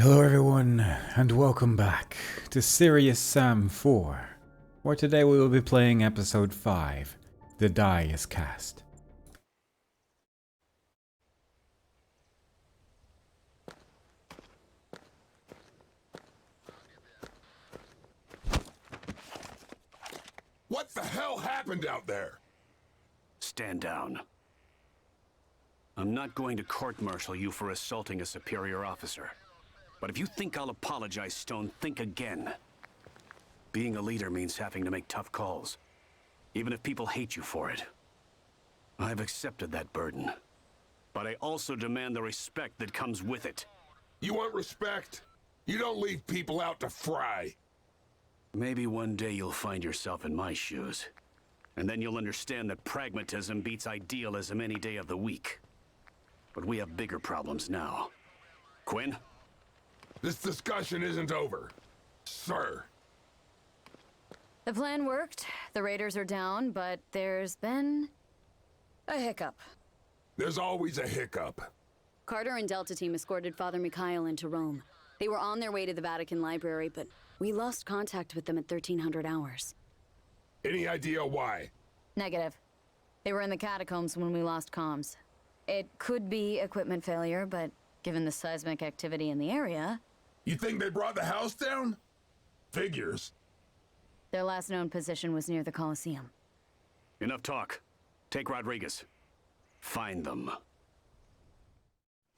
Hello everyone, and welcome back to Serious Sam 4, where today we will be playing episode 5, The Die is Cast. What the hell happened out there? Stand down. I'm not going to court-martial you for assaulting a superior officer. But if you think I'll apologize, Stone, think again. Being a leader means having to make tough calls, even if people hate you for it. I've accepted that burden, but I also demand the respect that comes with it. You want respect? You don't leave people out to fry. Maybe one day you'll find yourself in my shoes, and then you'll understand that pragmatism beats idealism any day of the week. But we have bigger problems now. Quinn? This discussion isn't over, sir. The plan worked. The raiders are down, but there's been a hiccup. There's always a hiccup. Carter and Delta Team escorted Father Mikhail into Rome. They were on their way to the Vatican Library, but we lost contact with them at 1300 hours. Any idea why? Negative. They were in the catacombs when we lost comms. It could be equipment failure, but given the seismic activity in the area... You think they brought the house down? Figures. Their last known position was near the Colosseum. Enough talk. Take Rodriguez. Find them.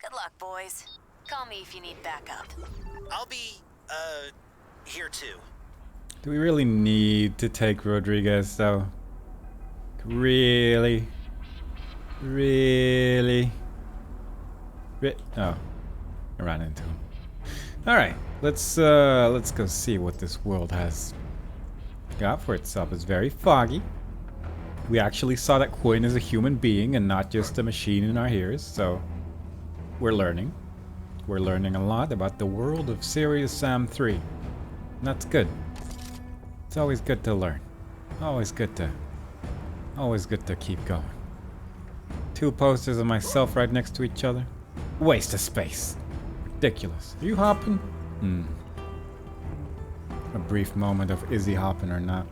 Good luck, boys. Call me if you need backup. I'll be, here too. Do we really need to take Rodriguez, though? Really? Really? Oh, I ran into him. Alright, let's go see what this world has got for itself. It's very foggy. We actually saw that Quinn is a human being and not just a machine in our ears, so we're learning. We're learning a lot about the world of Serious Sam 3. And that's good. It's always good to learn. Always good to keep going. Two posters of myself right next to each other. Waste of space. Ridiculous. Are you hopping? A brief moment of is he hopping or not.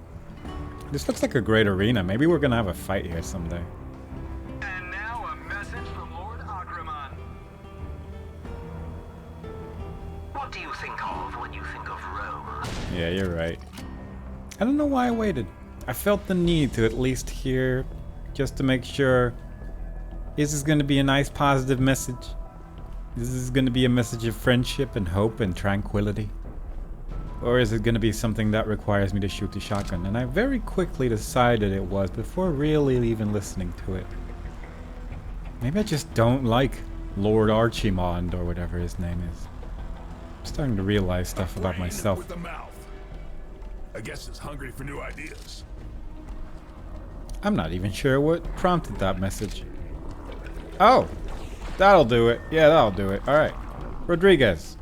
This looks like a great arena. Maybe we're gonna have a fight here someday. And now a message from Lord Agramon. What do you think of when you think of Rome? Yeah, you're right. I don't know why I waited. I felt the need to at least hear, just to make sure. Is this gonna be a nice positive message? Is this gonna be a message of friendship and hope and tranquility? Or is it gonna be something that requires me to shoot the shotgun? And I very quickly decided it was before really even listening to it. Maybe I just don't like Lord Archimond or whatever his name is. I'm starting to realize stuff about myself. With the mouth. I guess it's hungry for new ideas. I'm not even sure what prompted that message. Oh! That'll do it. Yeah, that'll do it. Alright. Rodriguez.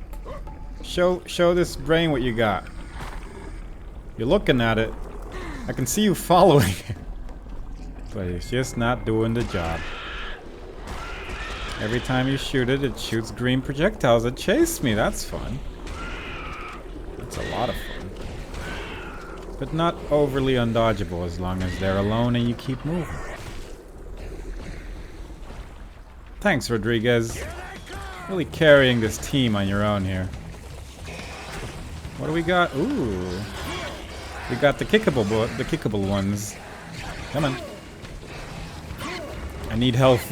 Show this brain what you got. You're looking at it. I can see you following it. But it's just not doing the job. Every time you shoot it, it shoots green projectiles that chase me. That's fun. That's a lot of fun. But not overly undodgeable as long as they're alone and you keep moving. Thanks, Rodriguez. Really carrying this team on your own here. What do we got? Ooh. We got the kickable ones. Come on. I need health.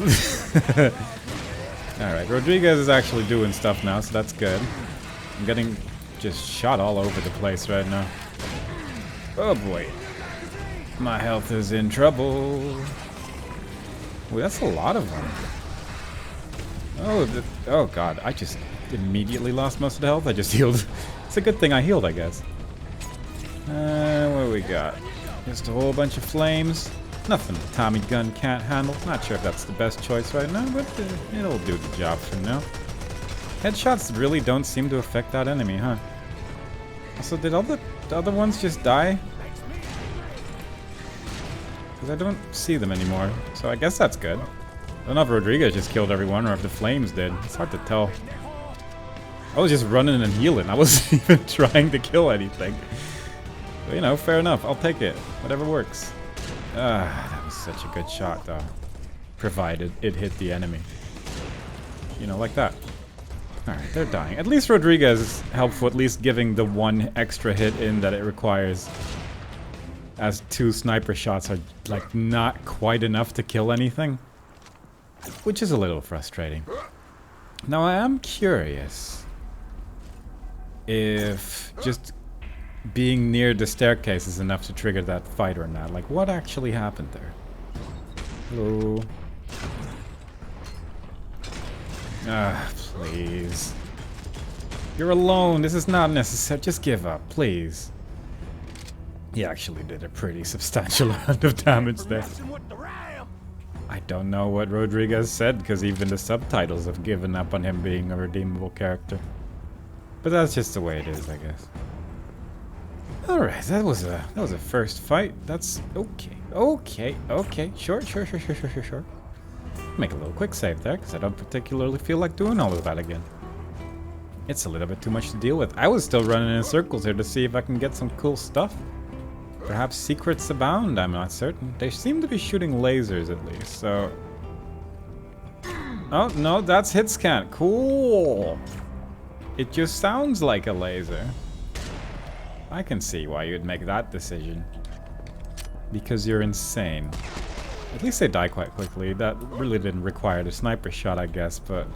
Alright, Rodriguez is actually doing stuff now, so that's good. I'm getting just shot all over the place right now. Oh boy. My health is in trouble. Ooh, that's a lot of them. Oh god, I just immediately lost most of the health. I just healed. It's a good thing I healed, I guess. What do we got? Just a whole bunch of flames. Nothing the Tommy gun can't handle. Not sure if that's the best choice right now, but it'll do the job for now. Headshots really don't seem to affect that enemy, huh? Also, did all the other ones just die? Because I don't see them anymore, so I guess that's good. I don't know if Rodriguez just killed everyone or if the flames did. It's hard to tell. I was just running and healing. I wasn't even trying to kill anything. But, you know, fair enough. I'll take it. Whatever works. Ah, that was such a good shot, though. Provided it hit the enemy. You know, like that. Alright, they're dying. At least Rodriguez is helpful, at least giving the one extra hit in that it requires. As 2 sniper shots are, like, not quite enough to kill anything. Which is a little frustrating. Now, I am curious if just being near the staircase is enough to trigger that fight or not. Like, what actually happened there? Hello? Ah, please. You're alone. This is not necessary. Just give up, please. He actually did a pretty substantial amount of damage there. I don't know what Rodriguez said, because even the subtitles have given up on him being a redeemable character. But that's just the way it is, I guess. Alright, that was a first fight. That's okay. Okay. Sure. Make a little quick save there, because I don't particularly feel like doing all of that again. It's a little bit too much to deal with. I was still running in circles here to see if I can get some cool stuff. Perhaps secrets abound, I'm not certain. They seem to be shooting lasers at least, so... Oh, no, that's hit scan. Cool! It just sounds like a laser. I can see why you'd make that decision. Because you're insane. At least they die quite quickly. That really didn't require the sniper shot, I guess, but...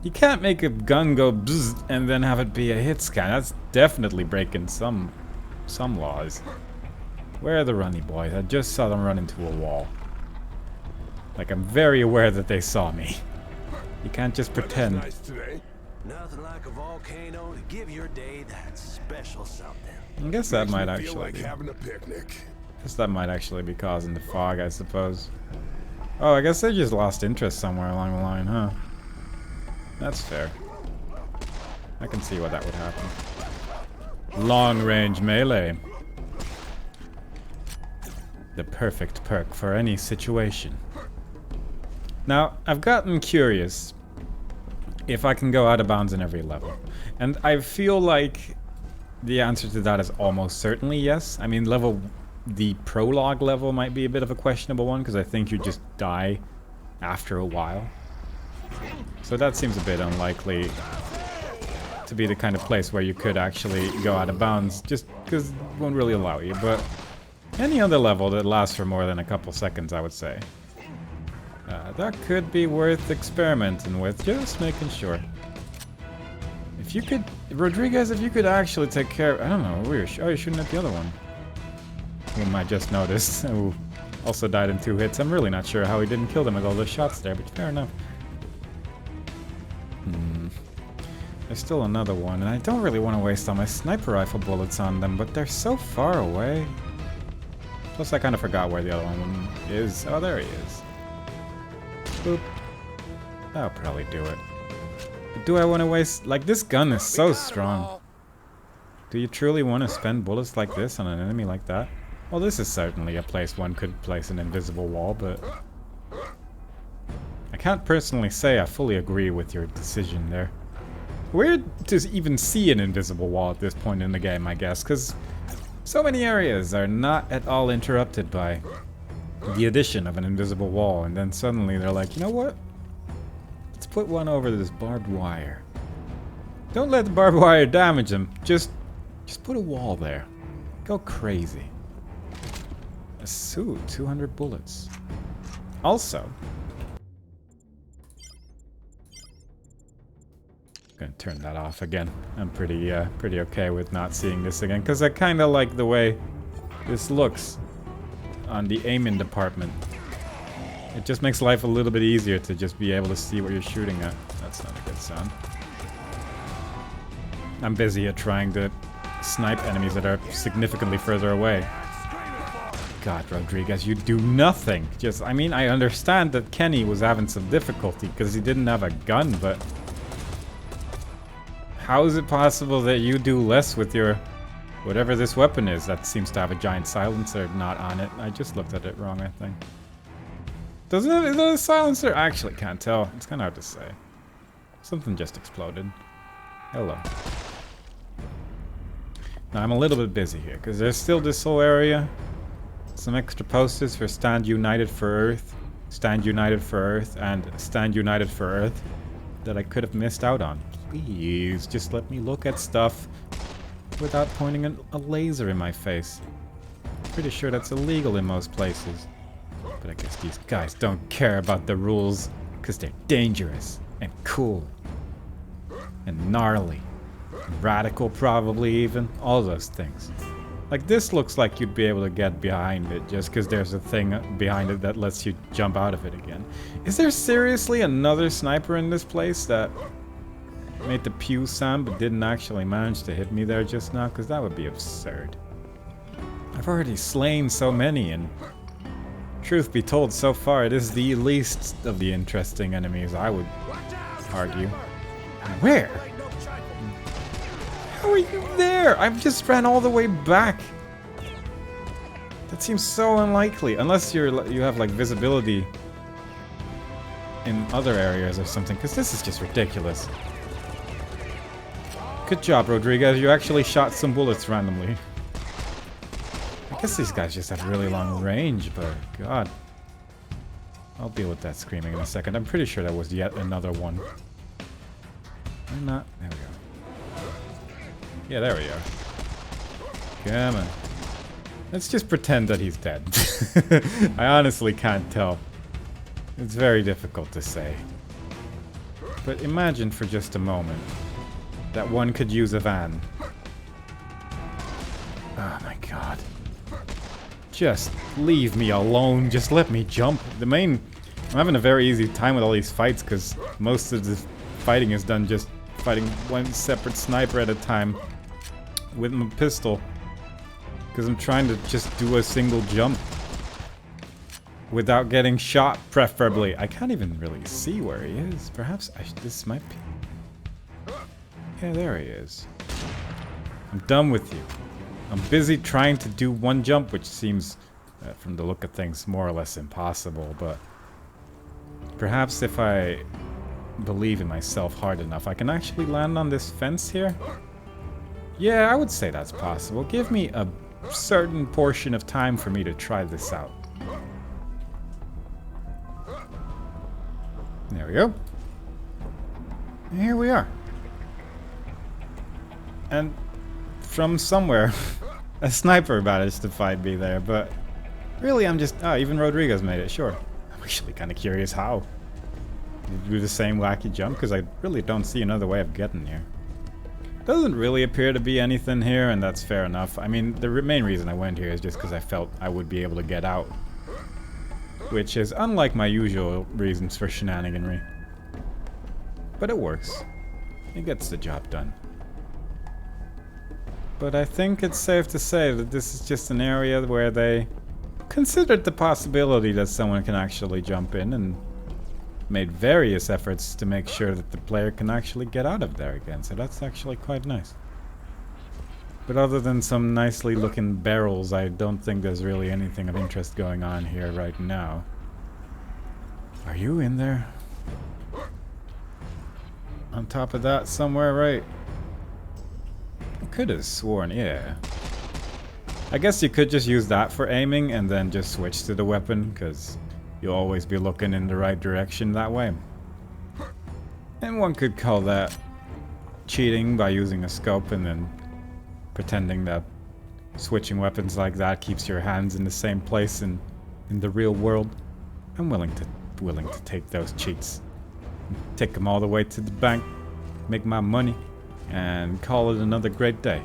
You can't make a gun go bzzz and then have it be a hit scan. That's definitely breaking some laws. Where are the runny boys? I just saw them run into a wall. Like, I'm very aware that they saw me. You can't just pretend. Nice today. Nothing like a volcano to give your day that special something. I guess that might Feel actually like be. having a picnic. Guess that might actually be causing the fog, I suppose. Oh, I guess they just lost interest somewhere along the line, huh? That's fair. I can see why that would happen. Long-range melee. The perfect perk for any situation. Now, I've gotten curious if I can go out of bounds in every level. And I feel like the answer to that is almost certainly yes. I mean, the prologue level might be a bit of a questionable one, because I think you just die after a while. So that seems a bit unlikely to be the kind of place where you could actually go out of bounds, just because it won't really allow you. But any other level that lasts for more than a couple seconds, I would say. That could be worth experimenting with, just making sure. If you could, Rodriguez, if you could actually take care of, I don't know, you're shooting at the other one. Whom I just noticed, who also died in 2 hits. I'm really not sure how he didn't kill them with all those shots there, but fair enough. There's still another one, and I don't really want to waste all my sniper rifle bullets on them, but they're so far away. Plus, I kind of forgot where the other one is. Oh, there he is. Boop. That'll probably do it. But do I want to waste... Like, this gun is so strong. Do you truly want to spend bullets like this on an enemy like that? Well, this is certainly a place one could place an invisible wall, but... I can't personally say I fully agree with your decision there. Weird to even see an invisible wall at this point in the game, I guess, because so many areas are not at all interrupted by the addition of an invisible wall, and then suddenly they're like, you know what? Let's put one over this barbed wire. Don't let the barbed wire damage them. Just put a wall there. Go crazy. A suit, 200 bullets. Also, gonna turn that off again. I'm pretty okay with not seeing this again, because I kind of like the way this looks on the aiming department. It just makes life a little bit easier to just be able to see what you're shooting at. That's not a good sound. I'm busy at trying to snipe enemies that are significantly further away. God, Rodriguez, you do nothing. Just, I mean, I understand that Kenny was having some difficulty because he didn't have a gun, but how is it possible that you do less with your whatever this weapon is that seems to have a giant silencer not on it? I just looked at it wrong, I think. Doesn't it? Is that a silencer? I actually can't tell. It's kind of hard to say. Something just exploded. Hello. Now, I'm a little bit busy here, because there's still this whole area. Some extra posters for Stand United for Earth, Stand United for Earth, and Stand United for Earth that I could have missed out on. Please, just let me look at stuff without pointing a laser in my face. Pretty sure that's illegal in most places. But I guess these guys don't care about the rules, because they're dangerous, and cool, and gnarly, and radical probably even, all those things. Like this looks like you'd be able to get behind it just because there's a thing behind it that lets you jump out of it again. Is there seriously another sniper in this place that made the pew sound but didn't actually manage to hit me there just now? Because that would be absurd. I've already slain so many, and truth be told, so far it is the least of the interesting enemies, I would argue. Where? How are you there? I've just ran all the way back. That seems so unlikely, unless you have like visibility in other areas or something, because this is just ridiculous. Good job, Rodriguez. You actually shot some bullets randomly. I guess these guys just have really long range, but god. I'll deal with that screaming in a second. I'm pretty sure that was yet another one. I'm not. There we go. Yeah, there we are. Come on. Let's just pretend that he's dead. I honestly can't tell. It's very difficult to say. But imagine for just a moment that one could use a van. Oh my god. Just leave me alone. Just let me jump. I'm having a very easy time with all these fights because most of the fighting is done just fighting one separate sniper at a time with my pistol. Because I'm trying to just do a single jump without getting shot, preferably. I can't even really see where he is. Perhaps this might be... Yeah, there he is. I'm done with you. I'm busy trying to do one jump, which seems, from the look of things, more or less impossible, but perhaps if I believe in myself hard enough, I can actually land on this fence here? Yeah, I would say that's possible. Give me a certain portion of time for me to try this out. There we go. And here we are. And from somewhere, a sniper managed to find me there, but really I'm just... Oh, even Rodriguez made it, sure. I'm actually kind of curious how. Did you do the same wacky jump? Because I really don't see another way of getting here. Doesn't really appear to be anything here, and that's fair enough. I mean, the main reason I went here is just because I felt I would be able to get out. Which is unlike my usual reasons for shenaniganry. But it works. It gets the job done. But I think it's safe to say that this is just an area where they considered the possibility that someone can actually jump in and made various efforts to make sure that the player can actually get out of there again. So that's actually quite nice. But other than some nicely looking barrels, I don't think there's really anything of interest going on here right now. Are you in there? On top of that somewhere, right? I could have sworn, yeah. I guess you could just use that for aiming and then just switch to the weapon, because you'll always be looking in the right direction that way. And one could call that cheating by using a scope and then pretending that switching weapons like that keeps your hands in the same place in the real world. I'm willing to take those cheats. Take them all the way to the bank, make my money, and call it another great day.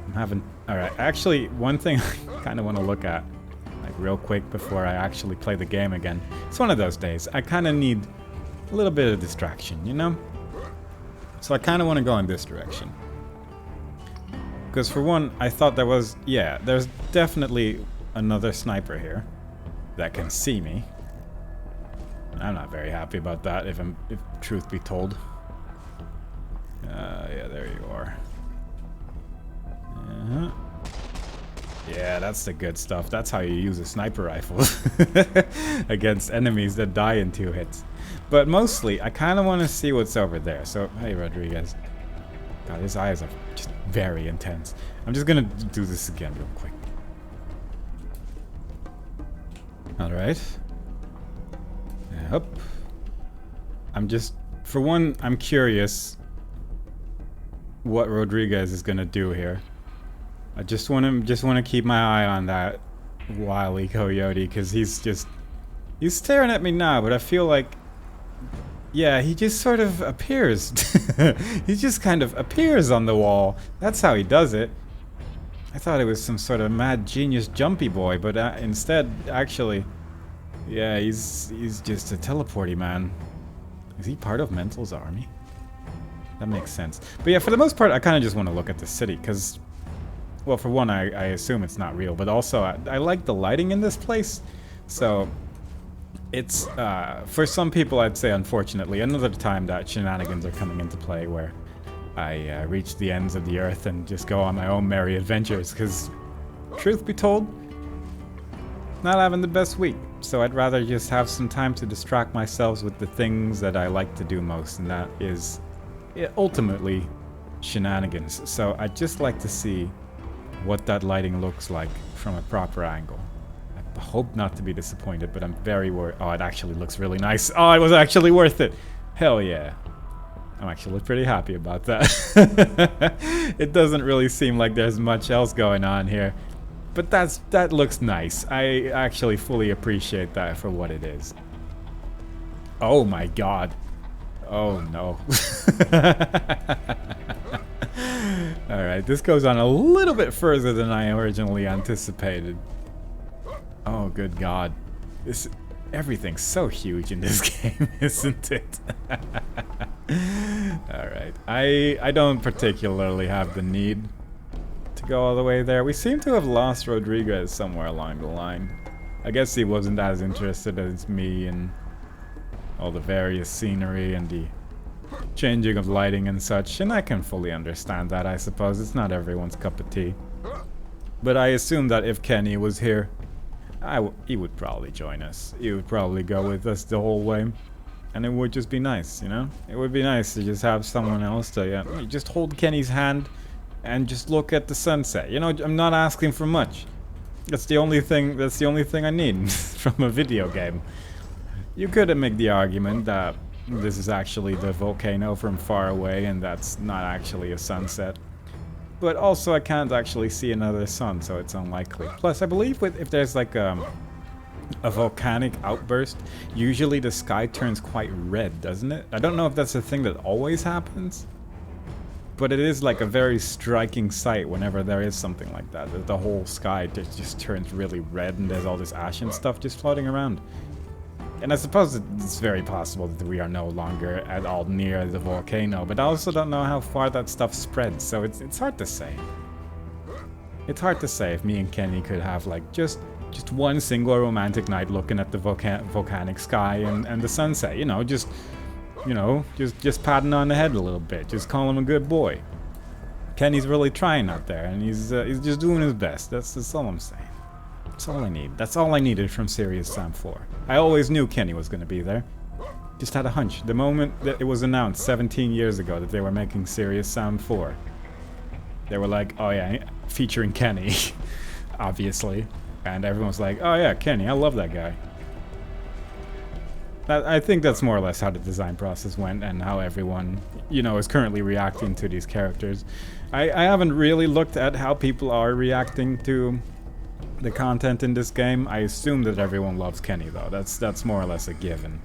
I'm having... Alright, actually, one thing I kind of want to look at, like real quick before I actually play the game again. It's one of those days. I kind of need a little bit of distraction, you know? So I kind of want to go in this direction. Because for one, I thought there was... Yeah, there's definitely another sniper here that can see me. I'm not very happy about that, if truth be told. Yeah, there you are. Yeah, that's the good stuff. That's how you use a sniper rifle against enemies that die in 2 hits. But mostly, I kind of want to see what's over there. So, hey, Rodriguez. God, his eyes are just very intense. I'm just gonna do this again real quick. Alright. Yep. I'm just... For one, I'm curious what Rodriguez is gonna do here. I just wanna keep my eye on that wily coyote, because he's staring at me now, but I feel like, yeah, he just sort of appears. He just kind of appears on the wall. That's how he does it. I thought it was some sort of mad genius jumpy boy, but instead, actually, yeah, he's just a teleporty man. Is he part of Mental's army? That makes sense. But yeah, for the most part, I kind of just want to look at the city, because, well, for one, I assume it's not real, but also I like the lighting in this place. So it's, for some people, I'd say, unfortunately, another time that shenanigans are coming into play where I reach the ends of the earth and just go on my own merry adventures, because, truth be told, not having the best week. So I'd rather just have some time to distract myself with the things that I like to do most, and that is ultimately shenanigans. So I'd just like to see what that lighting looks like from a proper angle. I hope not to be disappointed, but I'm very worried. Oh, it actually looks really nice. Oh, it was actually worth it. Hell yeah. I'm actually pretty happy about that. It doesn't really seem like there's much else going on here. But that looks nice. I actually fully appreciate that for what it is. Oh my god. Oh no. Alright, this goes on a little bit further than I originally anticipated. Oh good god. Everything's so huge in this game, isn't it? Alright. I don't particularly have the need to go all the way there. We seem to have lost Rodriguez somewhere along the line. I guess he wasn't as interested as me in all the various scenery and the changing of lighting and such, and I can fully understand that, I suppose. It's not everyone's cup of tea. But I assume that if Kenny was here, he would probably join us. He would probably go with us the whole way. And it would just be nice, you know? It would be nice to just have someone else to just hold Kenny's hand and just look at the sunset. You know, I'm not asking for much. That's the only thing I need from a video game. You could make the argument that this is actually the volcano from far away and that's not actually a sunset. But also I can't actually see another sun, so it's unlikely. Plus, I believe if there's like a volcanic outburst, usually the sky turns quite red, doesn't it? I don't know if that's a thing that always happens, but it is like a very striking sight whenever there is something like that. The whole sky just turns really red and there's all this ash and stuff just floating around. And I suppose it's very possible that we are no longer at all near the volcano, but I also don't know how far that stuff spreads, so it's hard to say. It's hard to say if me and Kenny could have like just one single romantic night looking at the volcanic sky and the sunset, just patting on the head a little bit, just call him a good boy. Kenny's really trying out there, and he's just doing his best. That's all I'm saying. That's all I need. That's all I needed from Serious Sam 4. I always knew Kenny was going to be there. Just had a hunch. The moment that it was announced 17 years ago that they were making Serious Sam 4, they were like, oh yeah, featuring Kenny, obviously. And everyone was like, oh yeah, Kenny, I love that guy. I think that's more or less how the design process went and how everyone, is currently reacting to these characters. I haven't really looked at how people are reacting to the content in this game. I assume that everyone loves Kenny though. That's more or less a given.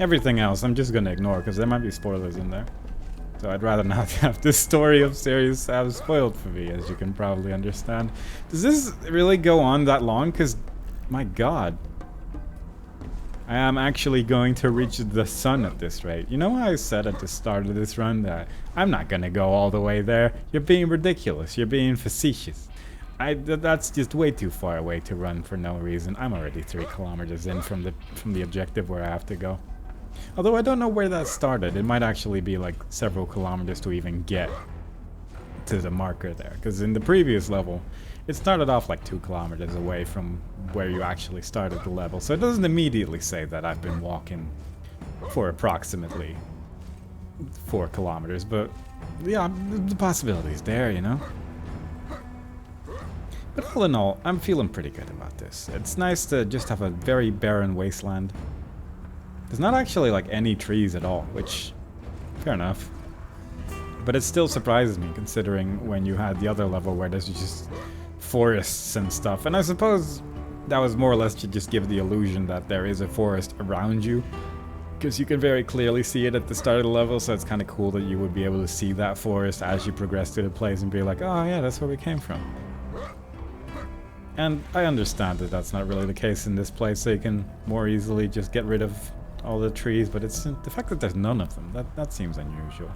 Everything else I'm just gonna ignore because there might be spoilers in there. So I'd rather not have this story of Serious Sam spoiled for me, as you can probably understand. Does this really go on that long? Because, my god. I am actually going to reach the sun at this rate. You know how I said at the start of this run that I'm not gonna go all the way there? You're being ridiculous. You're being facetious. That's just way too far away to run for no reason. I'm already 3 kilometers in from the objective where I have to go. Although I don't know where that started. It might actually be like several kilometers to even get to the marker there. Because in the previous level, it started off like 2 kilometers away from where you actually started the level. So it doesn't immediately say that I've been walking for approximately 4 kilometers. But yeah, the possibilities there, you know. But all in all, I'm feeling pretty good about this. It's nice to just have a very barren wasteland. There's not actually like any trees at all, which, fair enough. But it still surprises me considering when you had the other level where there's just forests and stuff. And I suppose that was more or less to just give the illusion that there is a forest around you. Because you can very clearly see it at the start of the level, so it's kind of cool that you would be able to see that forest as you progress through the place and be like, oh yeah, that's where we came from. And I understand that that's not really the case in this place, so you can more easily just get rid of all the trees, but it's the fact that there's none of them, that seems unusual.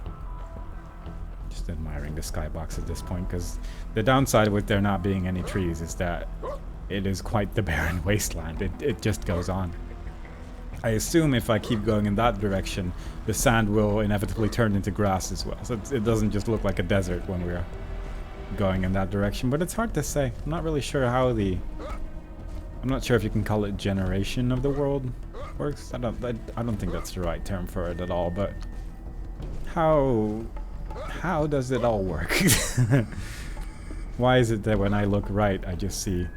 Just admiring the skybox at this point, because the downside with there not being any trees is that it is quite the barren wasteland. It just goes on. I assume if I keep going in that direction, the sand will inevitably turn into grass as well, so it doesn't just look like a desert when we're going in that direction, but it's hard to say. I'm not really sure how I'm not sure if you can call it generation of the world works. I don't think that's the right term for it at all, but how does it all work? Why is it that when I look right, I just see,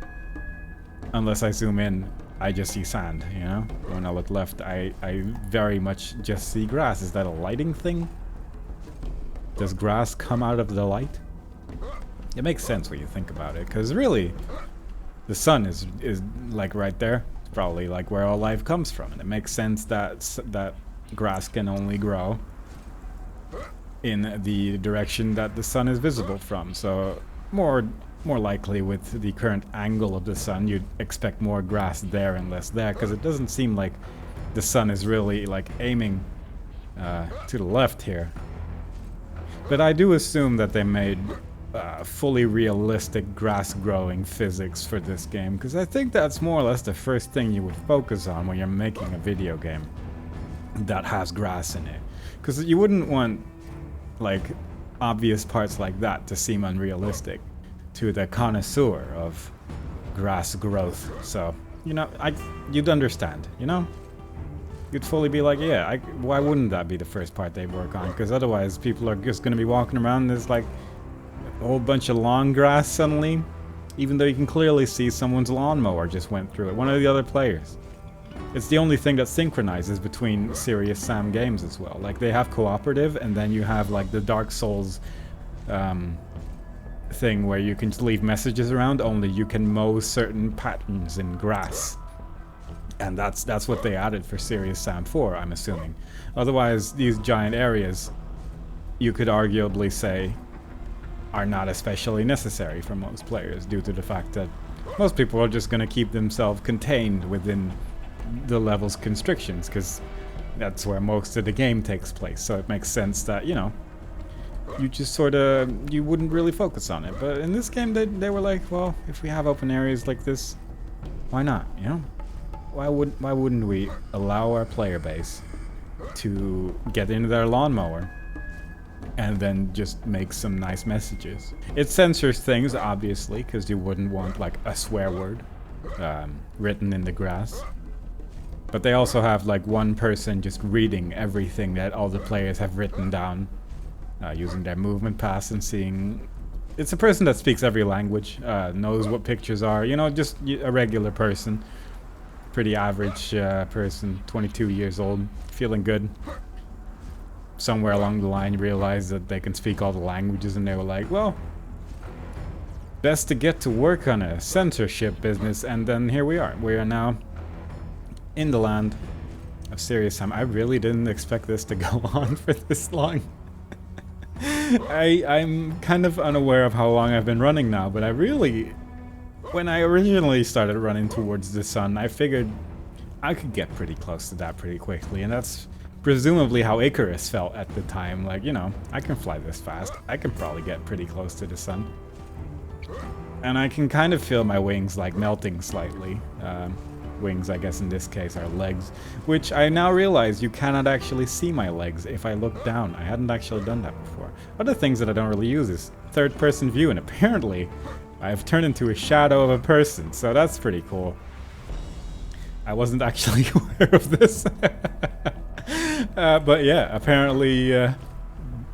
unless I zoom in, I just see sand, you know? When I look left, I very much just see grass. Is that a lighting thing? Does grass come out of the light? It makes sense when you think about it, because really, the sun is like right there. It's probably like where all life comes from, and it makes sense that grass can only grow in the direction that the sun is visible from. So more likely with the current angle of the sun, you'd expect more grass there and less there, because it doesn't seem like the sun is really like aiming to the left here. But I do assume that they made fully realistic grass growing physics for this game, because I think that's more or less the first thing you would focus on when you're making a video game that has grass in it, because you wouldn't want like obvious parts like that to seem unrealistic to the connoisseur of grass growth. So, you know, you'd understand, you know? You'd fully be like, yeah, why wouldn't that be the first part they work on? Because otherwise people are just going to be walking around and there's like a whole bunch of lawn grass suddenly, even though you can clearly see someone's lawnmower just went through it, one of the other players. It's the only thing that synchronizes between Serious Sam games as well. Like, they have cooperative, and then you have like the Dark Souls thing where you can just leave messages around, only you can mow certain patterns in grass. And that's what they added for Serious Sam 4, I'm assuming. Otherwise, these giant areas, you could arguably say, are not especially necessary for most players, due to the fact that most people are just going to keep themselves contained within the level's constrictions, because that's where most of the game takes place. So it makes sense that, you know, you just sort of, you wouldn't really focus on it. But in this game, they were like, well, if we have open areas like this, why not, you know? Why wouldn't we allow our player base to get into their lawnmower and then just make some nice messages? It censors things, obviously, because you wouldn't want like a swear word written in the grass. But they also have like one person just reading everything that all the players have written down, using their movement pass and seeing. It's a person that speaks every language, knows what pictures are, you know, just a regular person. Pretty average person, 22 years old, feeling good. Somewhere along the line you realize that they can speak all the languages, and they were like, well, best to get to work on a censorship business, and then here we are. We are now in the land of Serious Sam. I really didn't expect this to go on for this long. I'm kind of unaware of how long I've been running now, but I really, when I originally started running towards the sun, I figured I could get pretty close to that pretty quickly, and that's presumably how Icarus felt at the time. Like, you know, I can fly this fast. I can probably get pretty close to the sun. And I can kind of feel my wings like melting slightly. Wings, I guess in this case, are legs, which I now realize you cannot actually see my legs if I look down. I hadn't actually done that before. Other things that I don't really use is third-person view, and apparently I've turned into a shadow of a person, so that's pretty cool. I wasn't actually aware of this. But yeah, apparently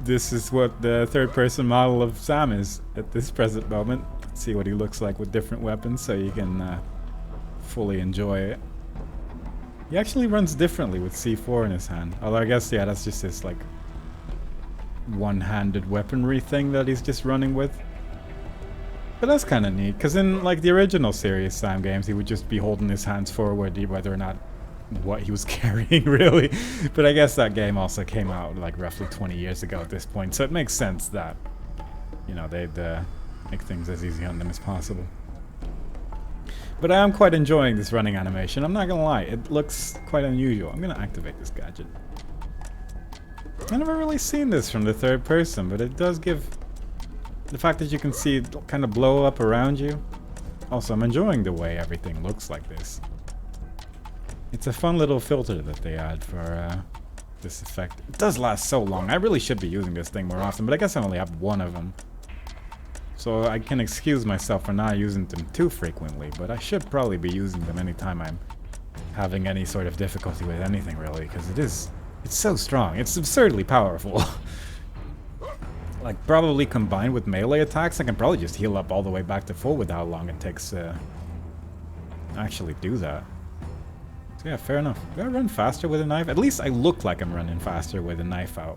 this is what the third-person model of Sam is at this present moment. See what he looks like with different weapons, so you can fully enjoy it. He actually runs differently with C4 in his hand. Although I guess, yeah, that's just this like one-handed weaponry thing that he's just running with. But that's kind of neat, because in like the original series Sam games, he would just be holding his hands forward, whether or not what he was carrying, really. But I guess that game also came out like roughly 20 years ago at this point, so it makes sense that, you know, they'd make things as easy on them as possible. But I am quite enjoying this running animation, I'm not gonna lie, it looks quite unusual. I'm gonna activate this gadget. I've never really seen this from the third person, but it does give the fact that you can see it kind of blow up around you. Also, I'm enjoying the way everything looks like this. It's a fun little filter that they add for this effect. It does last so long. I really should be using this thing more often, but I guess I only have one of them. So I can excuse myself for not using them too frequently, but I should probably be using them anytime I'm having any sort of difficulty with anything, really, because it's so strong. It's absurdly powerful. Like, probably combined with melee attacks, I can probably just heal up all the way back to full with how long it takes to actually do that. So yeah, fair enough. Do I run faster with a knife? At least I look like I'm running faster with a knife out.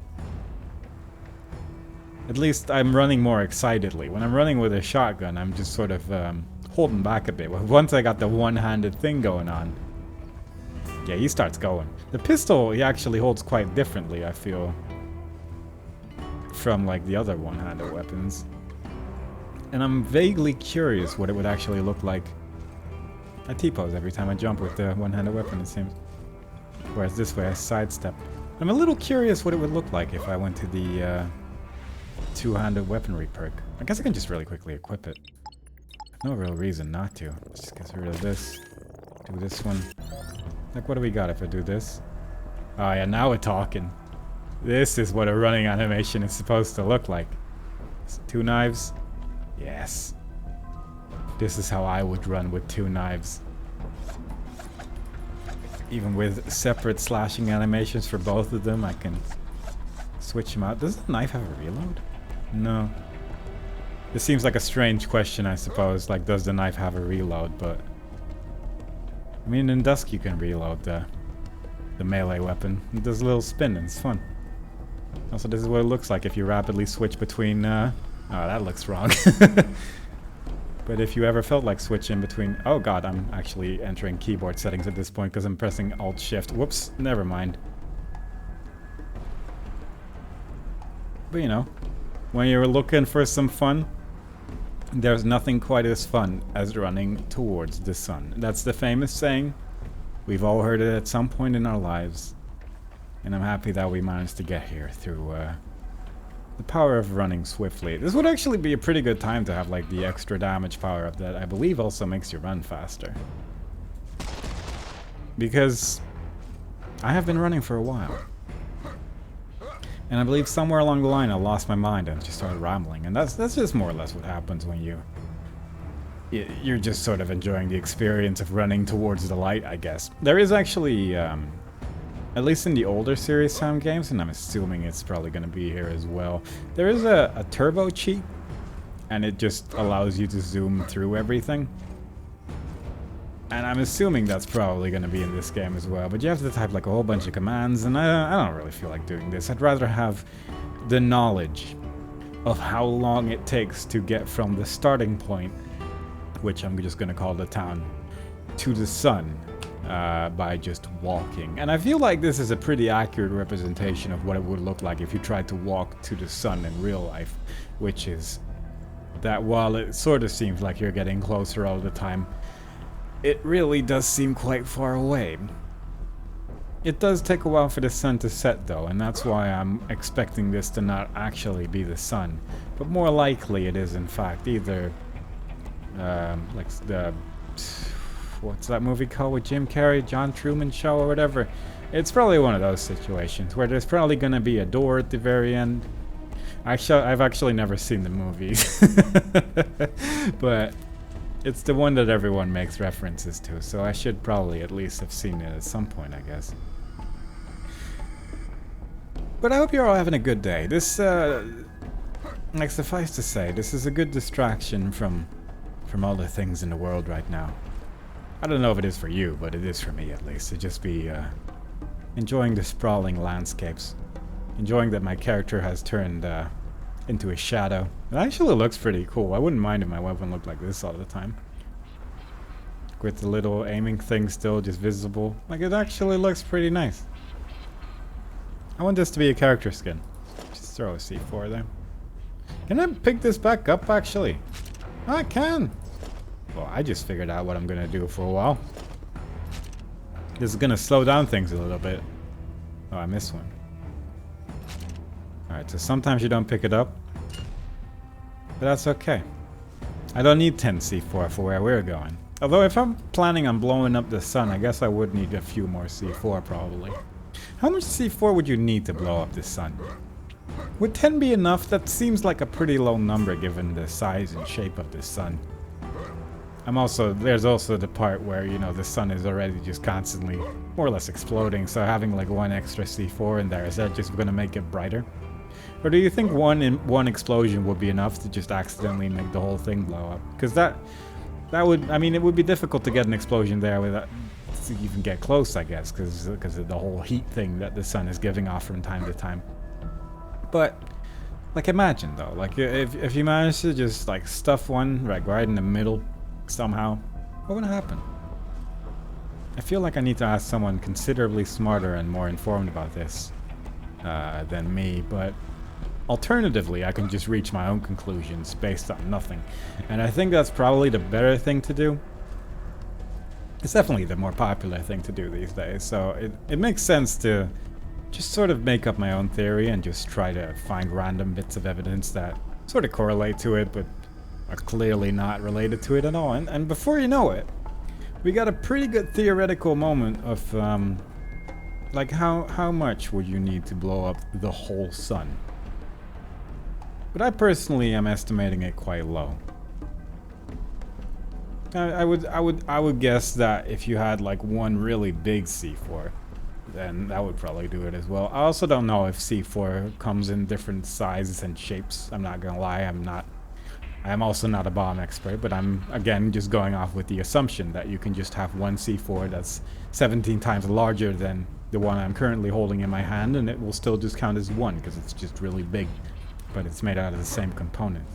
At least I'm running more excitedly. When I'm running with a shotgun, I'm just sort of holding back a bit. Once I got the one-handed thing going on, yeah, he starts going. The pistol, he actually holds quite differently, I feel, from like the other one-handed weapons. And I'm vaguely curious what it would actually look like. I T-pose every time I jump with the one-handed weapon, it seems. Whereas this way I sidestep. I'm a little curious what it would look like if I went to the two-handed weaponry perk. I guess I can just really quickly equip it. No real reason not to. Let's just get rid of this. Do this one. Like, what do we got if I do this? Oh yeah, now we're talking. This is what a running animation is supposed to look like. Two knives. Yes. This is how I would run with two knives. Even with separate slashing animations for both of them, I can switch them out. Does the knife have a reload? No. This seems like a strange question, I suppose. Like, does the knife have a reload? But I mean, in Dusk you can reload the melee weapon. It does a little spin and it's fun. Also, this is what it looks like if you rapidly switch between... oh, that looks wrong. But if you ever felt like switching between... Oh god, I'm actually entering keyboard settings at this point because I'm pressing Alt-Shift. Whoops, never mind. But you know, when you're looking for some fun, there's nothing quite as fun as running towards the sun. That's the famous saying. We've all heard it at some point in our lives. And I'm happy that we managed to get here through the power of running swiftly. This would actually be a pretty good time to have like the extra damage power up that I believe also makes you run faster. Because I have been running for a while. And I believe somewhere along the line I lost my mind and just started rambling. And that's just more or less what happens when you're just sort of enjoying the experience of running towards the light, I guess. There is actually, at least in the older series Sam games, and I'm assuming it's probably going to be here as well, there is a turbo cheat, and it just allows you to zoom through everything. And I'm assuming that's probably going to be in this game as well, but you have to type like a whole bunch of commands, and I don't really feel like doing this. I'd rather have the knowledge of how long it takes to get from the starting point, which I'm just going to call the town, to the sun. By just walking. And I feel like this is a pretty accurate representation of what it would look like if you tried to walk to the sun in real life, which is that while it sort of seems like you're getting closer all the time, it really does seem quite far away. It does take a while for the sun to set though, and that's why I'm expecting this to not actually be the sun, but more likely it is in fact either like the... what's that movie called with Jim Carrey? John Truman Show or whatever? It's probably one of those situations where there's probably going to be a door at the very end. I've actually never seen the movies. But it's the one that everyone makes references to, so I should probably at least have seen it at some point, I guess. But I hope you're all having a good day. This, like, suffice to say, this is a good distraction from all the things in the world right now. I don't know if it is for you, but it is for me at least. To just be enjoying the sprawling landscapes. Enjoying that my character has turned into a shadow. It actually looks pretty cool. I wouldn't mind if my weapon looked like this all the time. With the little aiming thing still just visible. Like, it actually looks pretty nice. I want this to be a character skin. Just throw a C4 there. Can I pick this back up, actually? I can! Well, I just figured out what I'm gonna do for a while. This is gonna slow down things a little bit. Oh, I missed one. Alright, so sometimes you don't pick it up. But that's okay. I don't need 10 C4 for where we're going. Although if I'm planning on blowing up the sun, I guess I would need a few more C4 probably. How much C4 would you need to blow up the sun? Would 10 be enough? That seems like a pretty low number given the size and shape of the sun. There's also the part where, you know, the sun is already just constantly more or less exploding, so having like one extra C4 in there, is that just gonna make it brighter? Or do you think one explosion would be enough to just accidentally make the whole thing blow up? Because that would, I mean, it would be difficult to get an explosion there without to even get close, I guess, because of the whole heat thing that the sun is giving off from time to time. But like, imagine though, like if you manage to just like stuff one like right in the middle somehow, what would happen? I feel like I need to ask someone considerably smarter and more informed about this than me, but alternatively I can just reach my own conclusions based on nothing, and I think that's probably the better thing to do. It's definitely the more popular thing to do these days, so it makes sense to just sort of make up my own theory and just try to find random bits of evidence that sort of correlate to it but are clearly not related to it at all. And before you know it, we got a pretty good theoretical moment of like how much would you need to blow up the whole sun? But I personally am estimating it quite low. I would guess that if you had like one really big C4, then that would probably do it as well. I also don't know if C4 comes in different sizes and shapes. I'm not gonna lie, I'm also not a bomb expert, but I'm again just going off with the assumption that you can just have one C4 that's 17 times larger than the one I'm currently holding in my hand, and it will still just count as one because it's just really big, but it's made out of the same component.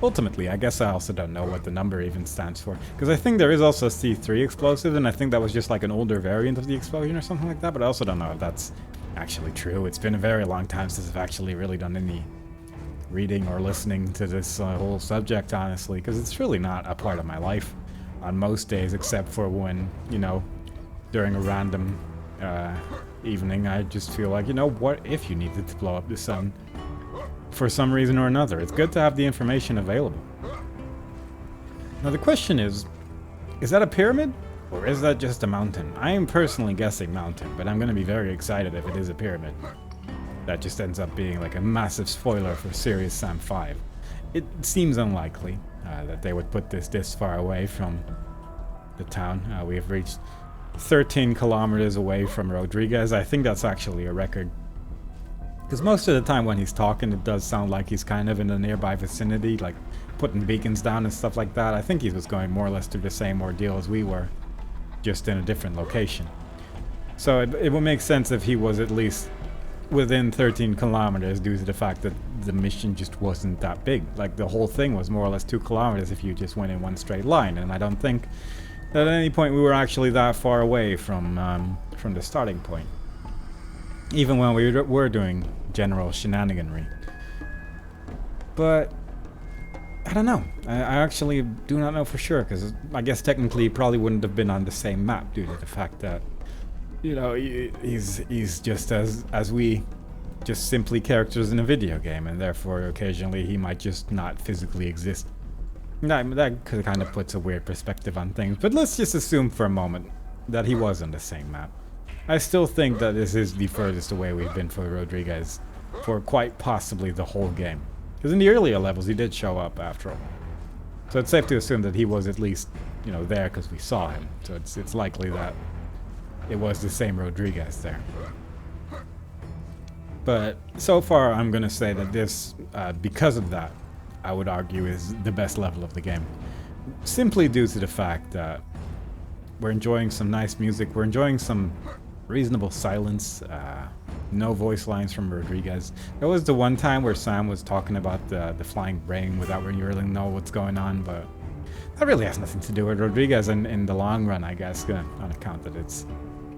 Ultimately, I guess I also don't know what the number even stands for, because I think there is also a C3 explosive, and I think that was just like an older variant of the explosion or something like that, but I also don't know if that's actually true. It's been a very long time since I've actually really done any reading or listening to this whole subject, honestly, because it's really not a part of my life on most days, except for when, you know, during a random evening, I just feel like, you know, what if you needed to blow up the sun for some reason or another? It's good to have the information available. Now the question is that a pyramid or is that just a mountain? I am personally guessing mountain, but I'm going to be very excited if it is a pyramid. That just ends up being like a massive spoiler for Serious Sam 5. It seems unlikely that they would put this far away from the town. We have reached 13 kilometers away from Rodriguez. I think that's actually a record. Because most of the time when he's talking, it does sound like he's kind of in the nearby vicinity, like putting beacons down and stuff like that. I think he was going more or less through the same ordeal as we were, just in a different location. So it would make sense if he was at least within 13 kilometers due to the fact that the mission just wasn't that big. Like the whole thing was more or less 2 kilometers if you just went in one straight line, and I don't think that at any point we were actually that far away from the starting point. Even when we were doing general shenaniganry. But I don't know. I actually do not know for sure, because I guess technically he probably wouldn't have been on the same map due to the fact that, you know, he's just as we, just simply characters in a video game, and therefore occasionally he might just not physically exist. That kind of puts a weird perspective on things, but let's just assume for a moment that he was on the same map. I still think that this is the furthest away we've been for Rodriguez for quite possibly the whole game. Because in the earlier levels he did show up after all. So it's safe to assume that he was at least, you know, there because we saw him. So it's likely that it was the same Rodriguez there. But so far, I'm gonna say that this, because of that, I would argue is the best level of the game. Simply due to the fact that we're enjoying some nice music, we're enjoying some reasonable silence, no voice lines from Rodriguez. There was the one time where Sam was talking about the flying brain without really know what's going on, but that really has nothing to do with Rodriguez in the long run, I guess, on account that it's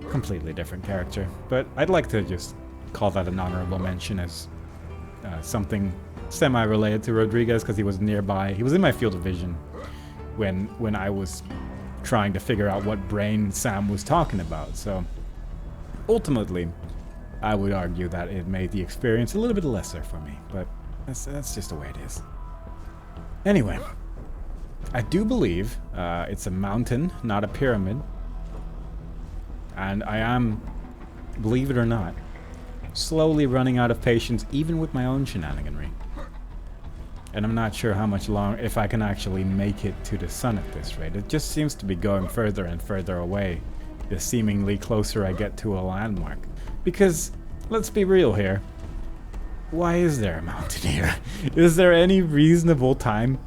a completely different character. But I'd like to just call that an honorable mention as something semi-related to Rodriguez, because he was nearby. He was in my field of vision when I was trying to figure out what brain Sam was talking about. So ultimately, I would argue that it made the experience a little bit lesser for me, but that's just the way it is. Anyway, I do believe it's a mountain, not a pyramid. And I am, believe it or not, slowly running out of patience even with my own shenaniganry. And I'm not sure how much longer, if I can actually make it to the sun at this rate. It just seems to be going further and further away, the seemingly closer I get to a landmark. Because, let's be real here, why is there a mountain here? Is there any reasonable time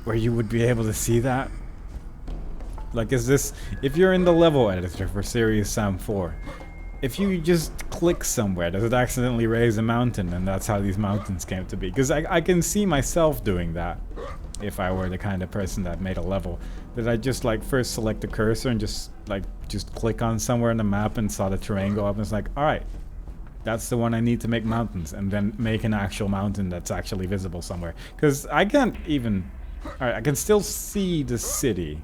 where you would be able to see that? Like, is this, if you're in the level editor for Serious Sam 4, if you just click somewhere, does it accidentally raise a mountain, and that's how these mountains came to be? Because I can see myself doing that if I were the kind of person that made a level. That I just like first select the cursor and just click on somewhere on the map and saw the terrain go up, and it's like, alright, that's the one I need to make mountains, and then make an actual mountain that's actually visible somewhere. Because I can't even, alright, I can still see the city,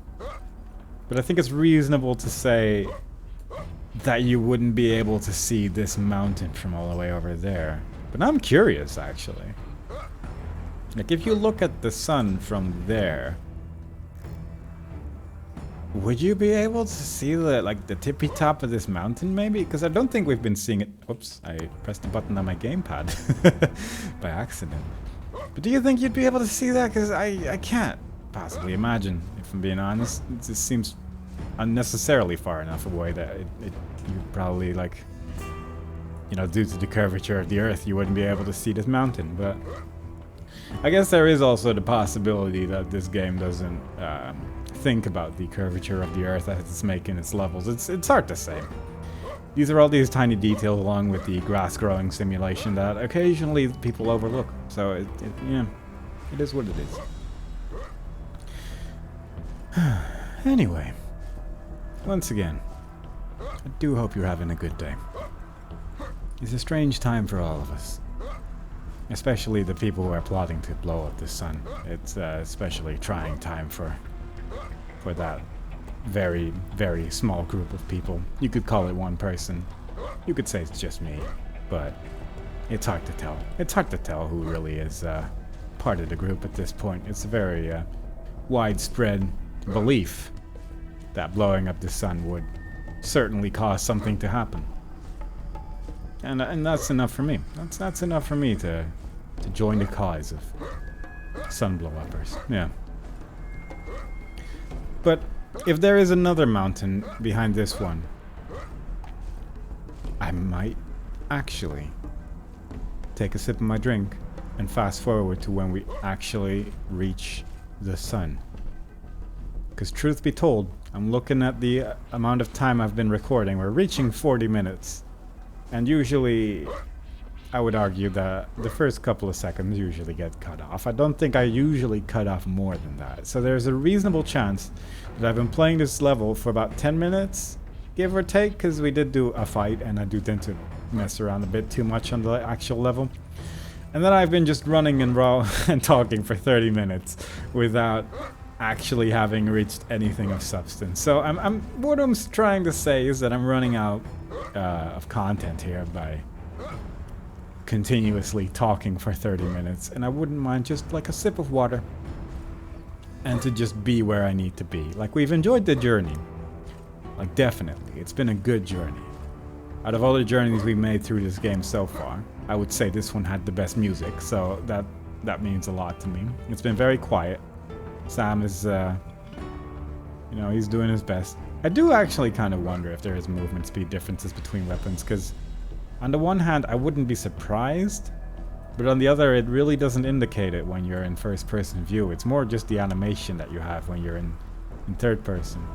but I think it's reasonable to say that you wouldn't be able to see this mountain from all the way over there. But I'm curious, actually. Like, if you look at the sun from there, would you be able to see the tippy top of this mountain, maybe? Because I don't think we've been seeing it. Oops, I pressed the button on my gamepad by accident. But do you think you'd be able to see that? Because I can't possibly imagine, if I'm being honest. It just seems unnecessarily far enough away that you probably, like, you know, due to the curvature of the earth, you wouldn't be able to see this mountain. But I guess there is also the possibility that this game doesn't think about the curvature of the earth as it's making its levels. It's hard to say. These are all these tiny details along with the grass growing simulation that occasionally people overlook. So yeah, it is what it is. Anyway, once again, I do hope you're having a good day. It's a strange time for all of us. Especially the people who are plotting to blow up the sun. It's especially trying time for that very, very small group of people. You could call it one person. You could say it's just me. But it's hard to tell. It's hard to tell who really is part of the group at this point. It's a very widespread belief that blowing up the sun would certainly cause something to happen. And that's enough for me. That's enough for me to join the cause of sun blow-uppers. Yeah. But if there is another mountain behind this one, I might actually take a sip of my drink and fast forward to when we actually reach the sun. Because truth be told, I'm looking at the amount of time I've been recording. We're reaching 40 minutes. And usually, I would argue that the first couple of seconds usually get cut off. I don't think I usually cut off more than that. So there's a reasonable chance that I've been playing this level for about 10 minutes, give or take, because we did do a fight, and I do tend to mess around a bit too much on the actual level. And then I've been just running and raw and talking for 30 minutes without actually having reached anything of substance. So what I'm trying to say is that I'm running out of content here by continuously talking for 30 minutes, and I wouldn't mind just like a sip of water and to just be where I need to be. Like, we've enjoyed the journey. Like, definitely. It's been a good journey. Out of all the journeys we've made through this game so far, I would say this one had the best music, so that means a lot to me. It's been very quiet. Sam is, you know, he's doing his best. I do actually kind of wonder if there is movement speed differences between weapons, because On the one hand, I wouldn't be surprised, but on the other, it really doesn't indicate it when you're in first-person view. It's more just the animation that you have when you're in third person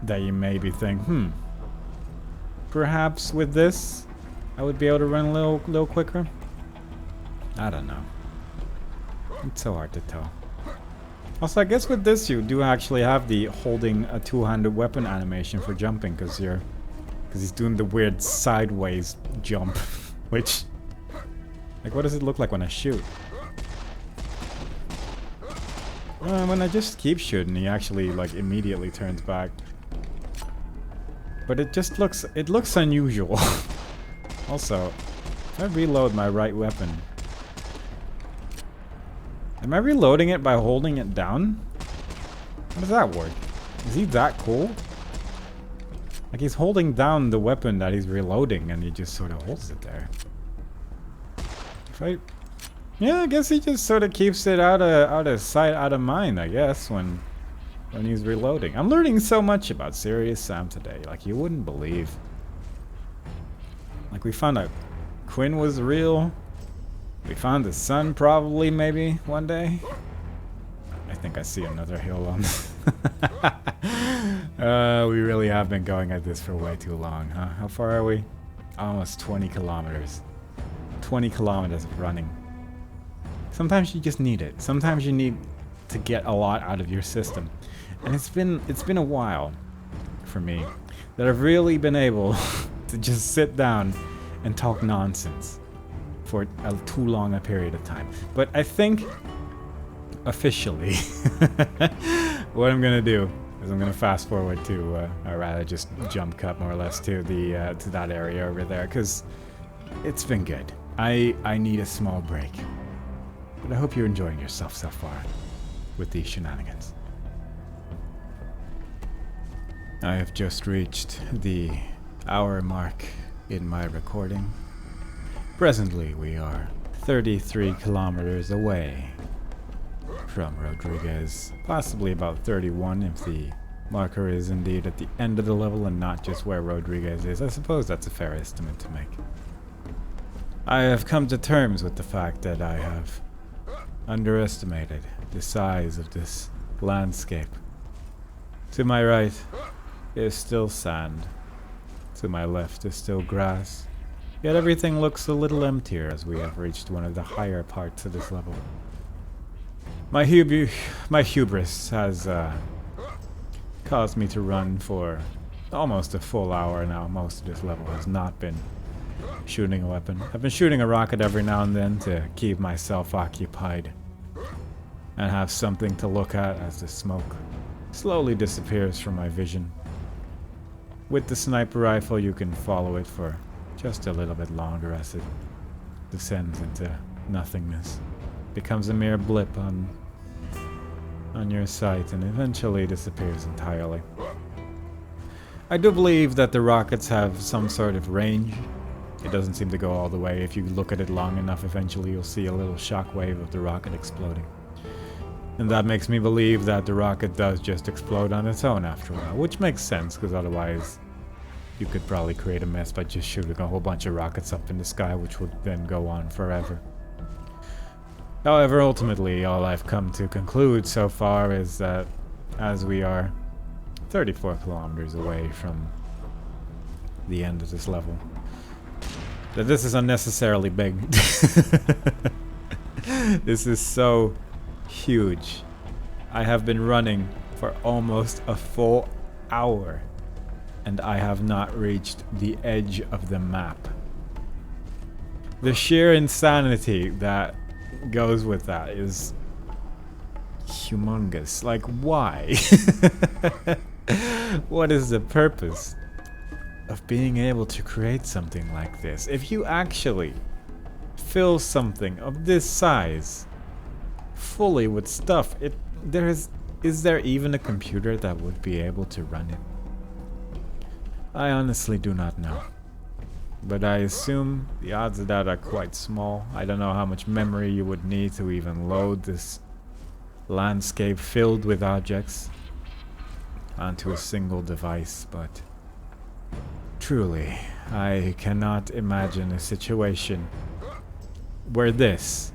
that you maybe think, perhaps with this, I would be able to run a little quicker. I don't know. It's so hard to tell. Also, I guess with this you do actually have the holding a two-handed weapon animation for jumping, because he's doing the weird sideways jump, which, like, what does it look like when I shoot? When I just keep shooting, he actually like immediately turns back. But it looks unusual. Also, if I reload my right weapon, am I reloading it by holding it down? How does that work? Is he that cool? Like, he's holding down the weapon that he's reloading and he just sort of holds it there. Yeah, I guess he just sort of keeps it out of sight, out of mind, I guess, when he's reloading. I'm learning so much about Serious Sam today, like you wouldn't believe. Like, we found out Quinn was real. We found the sun probably, maybe, one day. I think I see another hill on we really have been going at this for way too long, huh? How far are we? Almost 20 kilometers. 20 kilometers of running. Sometimes you just need it. Sometimes you need to get a lot out of your system. And it's been a while for me that I've really been able to just sit down and talk nonsense for too long a period of time. But I think officially what I'm gonna do is I'm gonna fast forward to or rather just jump cut more or less to the to that area over there, because it's been good. I need a small break. But I hope you're enjoying yourself so far with these shenanigans. I have just reached the hour mark in my recording. Presently, we are 33 kilometers away from Rodriguez, possibly about 31 if the marker is indeed at the end of the level and not just where Rodriguez is. I suppose that's a fair estimate to make. I have come to terms with the fact that I have underestimated the size of this landscape. To my right is still sand. To my left is still grass. Yet everything looks a little emptier as we have reached one of the higher parts of this level. My hubris has caused me to run for almost a full hour now. Most of this level has not been shooting a weapon. I've been shooting a rocket every now and then to keep myself occupied and have something to look at as the smoke slowly disappears from my vision. With the sniper rifle, you can follow it for just a little bit longer as it descends into nothingness. Becomes a mere blip on your sight and eventually disappears entirely. I do believe that the rockets have some sort of range. It doesn't seem to go all the way. If you look at it long enough, eventually you'll see a little shockwave of the rocket exploding. And that makes me believe that the rocket does just explode on its own after a while, which makes sense, because otherwise you could probably create a mess by just shooting a whole bunch of rockets up in the sky, which would then go on forever. However, ultimately, all I've come to conclude so far is that as we are 34 kilometers away from the end of this level, that this is unnecessarily big. This is so huge. I have been running for almost a full hour and I have not reached the edge of the map. The sheer insanity that goes with that is humongous. Like, why? What is the purpose of being able to create something like this? If you actually fill something of this size fully with stuff, is there even a computer that would be able to run it? I honestly do not know. But I assume the odds of that are quite small. I don't know how much memory you would need to even load this landscape filled with objects onto a single device, but Truly, I cannot imagine a situation where this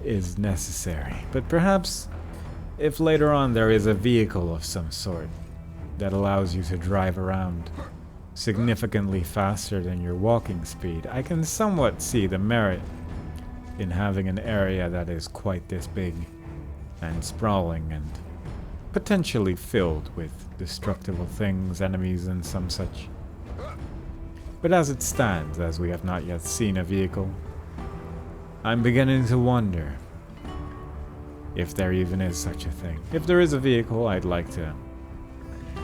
is necessary. But perhaps if later on there is a vehicle of some sort that allows you to drive around significantly faster than your walking speed, I can somewhat see the merit in having an area that is quite this big and sprawling and potentially filled with destructible things, enemies, and some such. But as it stands, as we have not yet seen a vehicle, I'm beginning to wonder if there even is such a thing. If there is a vehicle, I'd like to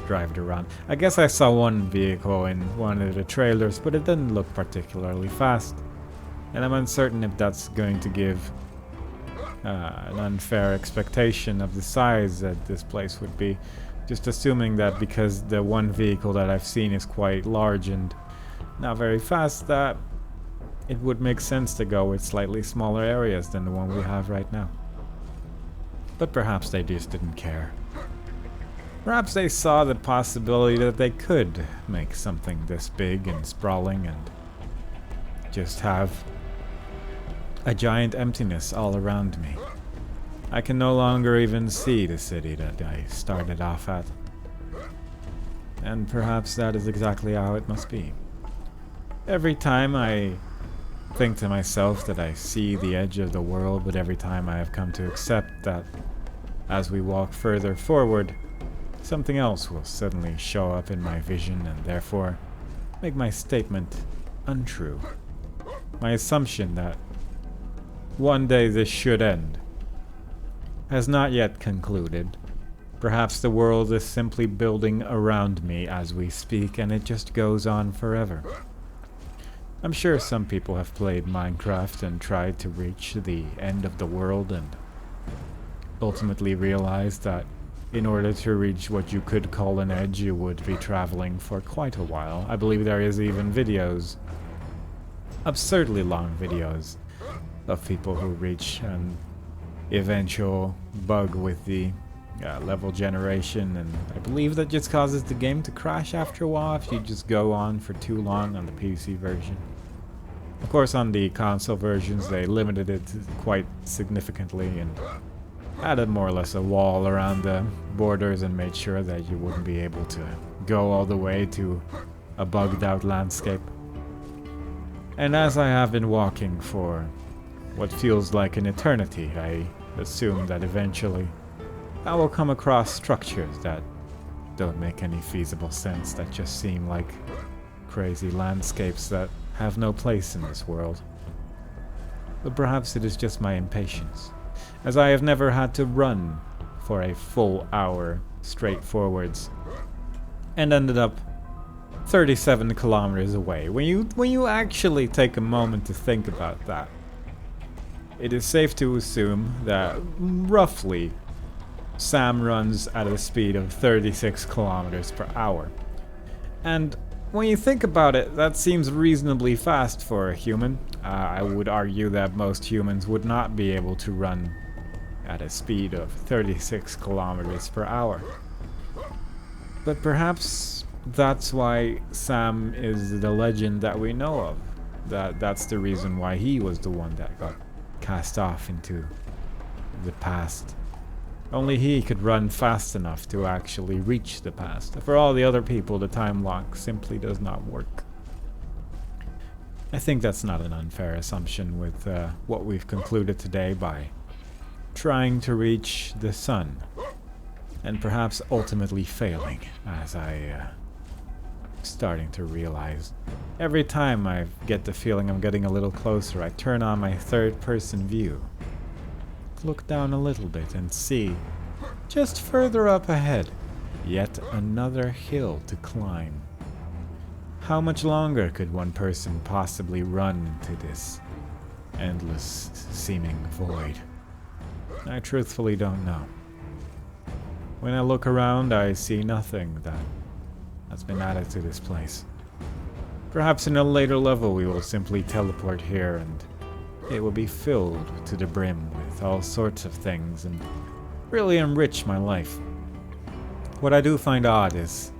drive it around. I guess I saw one vehicle in one of the trailers, but it didn't look particularly fast. And I'm uncertain if that's going to give an unfair expectation of the size that this place would be. Just assuming that because the one vehicle that I've seen is quite large and not very fast, that it would make sense to go with slightly smaller areas than the one we have right now. But perhaps they just didn't care. Perhaps they saw the possibility that they could make something this big and sprawling and just have a giant emptiness all around me. I can no longer even see the city that I started off at. And perhaps that is exactly how it must be. Every time I think to myself that I see the edge of the world, but every time I have come to accept that as we walk further forward, something else will suddenly show up in my vision and therefore make my statement untrue. My assumption that one day this should end has not yet concluded. Perhaps the world is simply building around me as we speak, and it just goes on forever. I'm sure some people have played Minecraft and tried to reach the end of the world and ultimately realized that in order to reach what you could call an edge, you would be traveling for quite a while. I believe there is even videos, absurdly long videos, of people who reach an eventual bug with the level generation, and I believe that just causes the game to crash after a while if you just go on for too long on the PC version. Of course, on the console versions they limited it quite significantly and added more or less a wall around the borders and made sure that you wouldn't be able to go all the way to a bugged out landscape. And as I have been walking for what feels like an eternity, I assume that eventually I will come across structures that don't make any feasible sense, that just seem like crazy landscapes that have no place in this world. But perhaps it is just my impatience, as I have never had to run for a full hour straight forwards and ended up 37 kilometers away. When you actually take a moment to think about that, it is safe to assume that roughly Sam runs at a speed of 36 kilometers per hour. And when you think about it, that seems reasonably fast for a human. I would argue that most humans would not be able to run at a speed of 36 kilometers per hour. But perhaps that's why Sam is the legend that we know of. That's the reason why he was the one that got cast off into the past. Only he could run fast enough to actually reach the past. For all the other people, the time lock simply does not work. I think that's not an unfair assumption with what we've concluded today by trying to reach the sun, and perhaps ultimately failing, as I starting to realize. Every time I get the feeling I'm getting a little closer, I turn on my third-person view, look down a little bit and see, just further up ahead, yet another hill to climb. How much longer could one person possibly run into this endless seeming void? I truthfully don't know. When I look around, I see nothing that has been added to this place. Perhaps in a later level we will simply teleport here and it will be filled to the brim with all sorts of things and really enrich my life. What I do find odd is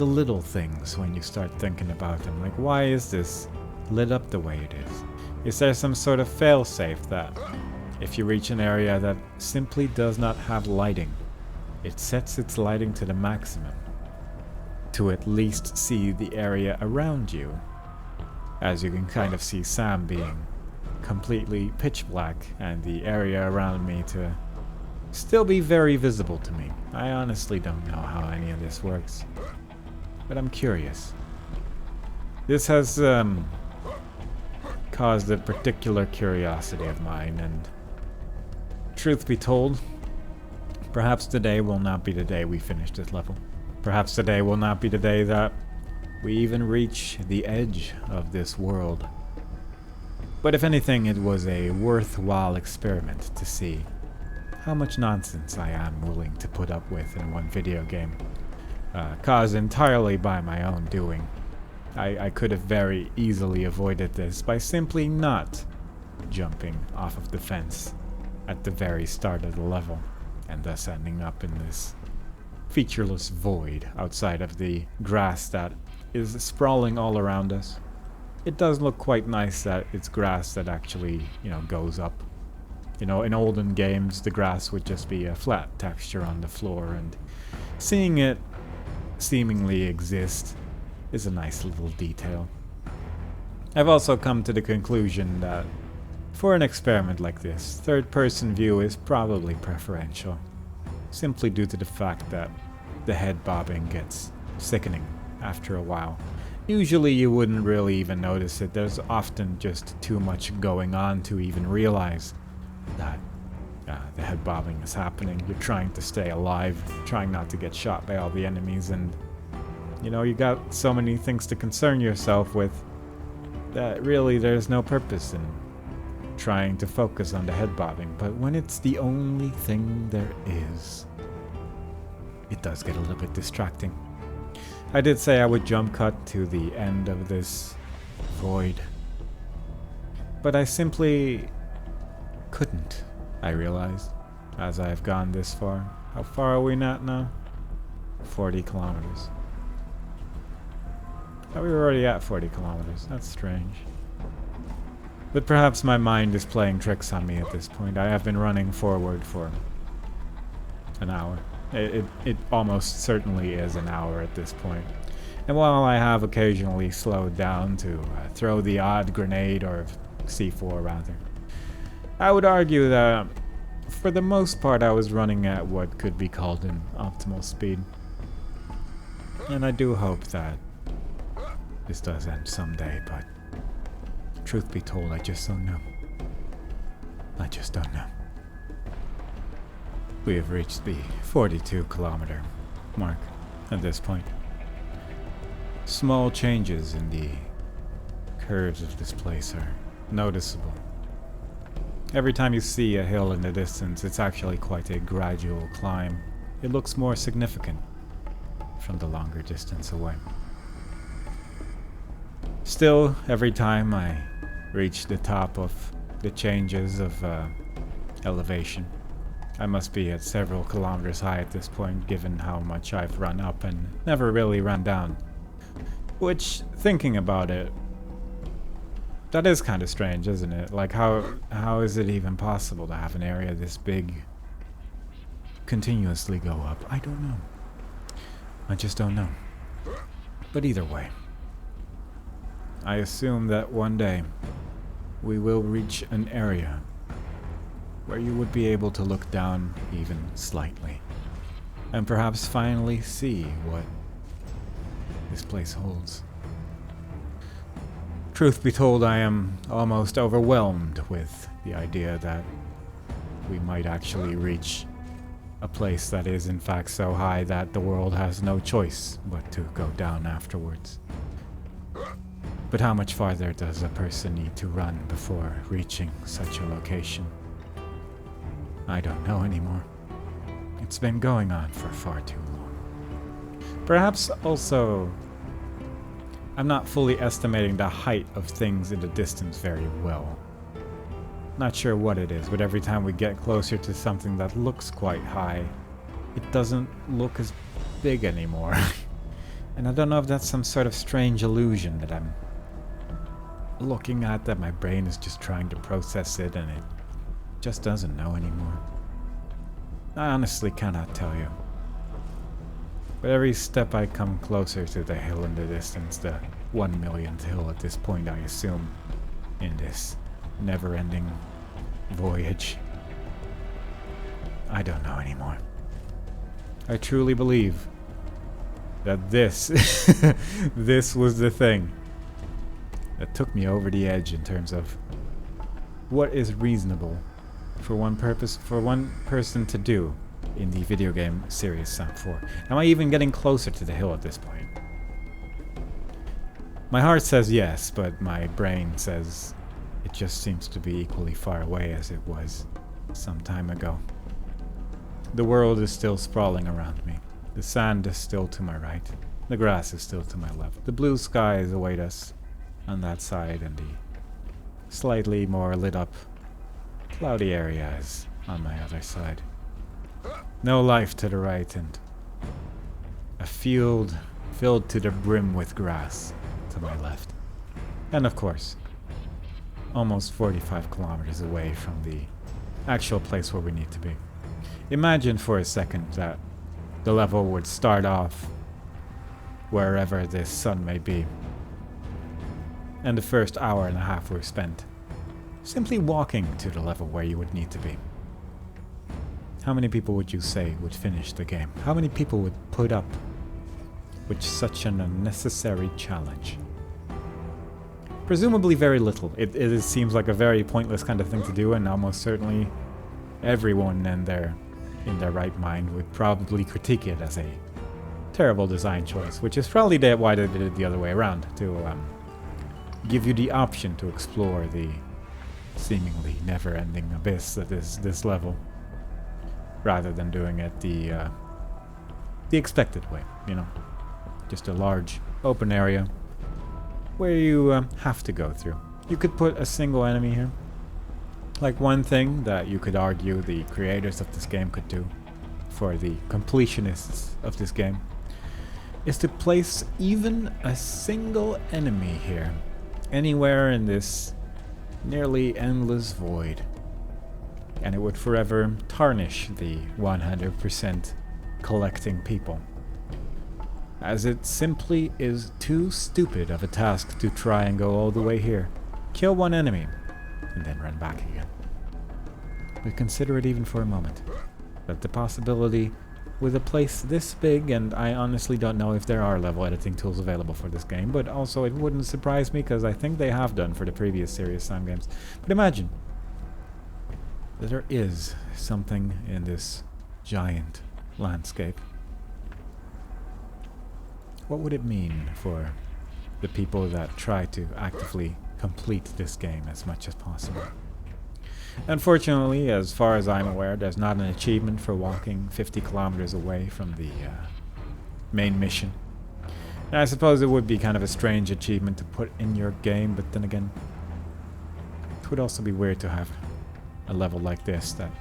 the little things when you start thinking about them. Like, why is this lit up the way it is? Is there some sort of failsafe that if you reach an area that simply does not have lighting, it sets its lighting to the maximum to at least see the area around you? As you can kind of see Sam being completely pitch black and the area around me to still be very visible to me. I honestly don't know how any of this works, but I'm curious. This has caused a particular curiosity of mine, and truth be told, perhaps today will not be the day we finish this level. Perhaps today will not be the day that we even reach the edge of this world. But if anything, it was a worthwhile experiment to see how much nonsense I am willing to put up with in one video game, caused entirely by my own doing. I could have very easily avoided this by simply not jumping off of the fence at the very start of the level, and thus ending up in this featureless void outside of the grass that is sprawling all around us. It does look quite nice that it's grass that actually, goes up. In olden games, the grass would just be a flat texture on the floor, and seeing it seemingly exist is a nice little detail. I've also come to the conclusion that for an experiment like this, third-person view is probably preferential, simply due to the fact that the head bobbing gets sickening after a while. Usually you wouldn't really even notice it. There's often just too much going on to even realize that the head bobbing is happening. You're trying to stay alive, trying not to get shot by all the enemies, and you got so many things to concern yourself with that really there's no purpose in trying to focus on the head bobbing. But when it's the only thing there is, it does get a little bit distracting. I did say I would jump cut to the end of this void, but I simply couldn't, I realized, as I've gone this far. How far are we at now? 40 kilometers. Oh, we were already at 40 kilometers. That's strange. But perhaps my mind is playing tricks on me at this point. I have been running forward for an hour. It almost certainly is an hour at this point. And while I have occasionally slowed down to throw the odd grenade, or C4 rather, I would argue that for the most part I was running at what could be called an optimal speed. And I do hope that this does end someday, but truth be told, I just don't know. I just don't know. We have reached the 42-kilometer mark at this point. Small changes in the curves of this place are noticeable. Every time you see a hill in the distance, it's actually quite a gradual climb. It looks more significant from the longer distance away. Still, every time I reach the top of the changes of elevation, I must be at several kilometers high at this point, given how much I've run up and never really run down. Which, thinking about it, that is kind of strange, isn't it? Like, how is it even possible to have an area this big continuously go up? I don't know. I just don't know. But either way, I assume that one day we will reach an area where you would be able to look down even slightly, and perhaps finally see what this place holds. Truth be told, I am almost overwhelmed with the idea that we might actually reach a place that is in fact so high that the world has no choice but to go down afterwards. But how much farther does a person need to run before reaching such a location? I don't know anymore. It's been going on for far too long. Perhaps also, I'm not fully estimating the height of things in the distance very well. Not sure what it is, but every time we get closer to something that looks quite high, it doesn't look as big anymore. And I don't know if that's some sort of strange illusion that I'm looking at, that my brain is just trying to process it and it just doesn't know anymore. I honestly cannot tell you. But every step I come closer to the hill in the distance, the 1 millionth hill at this point, I assume, in this never-ending voyage, I don't know anymore. I truly believe that this this was the thing that took me over the edge in terms of what is reasonable for one person to do in the video game series Sam 4. Am I even getting closer to the hill at this point? My heart says yes, but my brain says it just seems to be equally far away as it was some time ago. The world is still sprawling around me. The sand is still to my right. The grass is still to my left. The blue skies await us on that side, and the slightly more lit up cloudy area is on my other side. No life to the right, and a field filled to the brim with grass to my left. And of course, almost 45 kilometers away from the actual place where we need to be. Imagine for a second that the level would start off wherever this sun may be, and the first hour and a half were spent simply walking to the level where you would need to be. How many people would you say would finish the game? How many people would put up with such an unnecessary challenge? Presumably very little. It seems like a very pointless kind of thing to do, and almost certainly everyone in their right mind would probably critique it as a terrible design choice, which is probably why they did it the other way around, to give you the option to explore the seemingly never-ending abyss that is this level, rather than doing it the expected way, you know, just a large open area where you have to go through. You could put a single enemy here. Like, one thing that you could argue the creators of this game could do for the completionists of this game is to place even a single enemy here, anywhere in this nearly endless void, and it would forever tarnish the 100% collecting people, as it simply is too stupid of a task to try and go all the way here, kill one enemy, and then run back again. But consider it even for a moment, that the possibility with a place this big, and I honestly don't know if there are level editing tools available for this game, but also it wouldn't surprise me because I think they have done for the previous Serious Sam games. But imagine that there is something in this giant landscape. What would it mean for the people that try to actively complete this game as much as possible? Unfortunately, as far as I'm aware, there's not an achievement for walking 50 kilometers away from the main mission. And I suppose it would be kind of a strange achievement to put in your game, but then again, it would also be weird to have a level like this that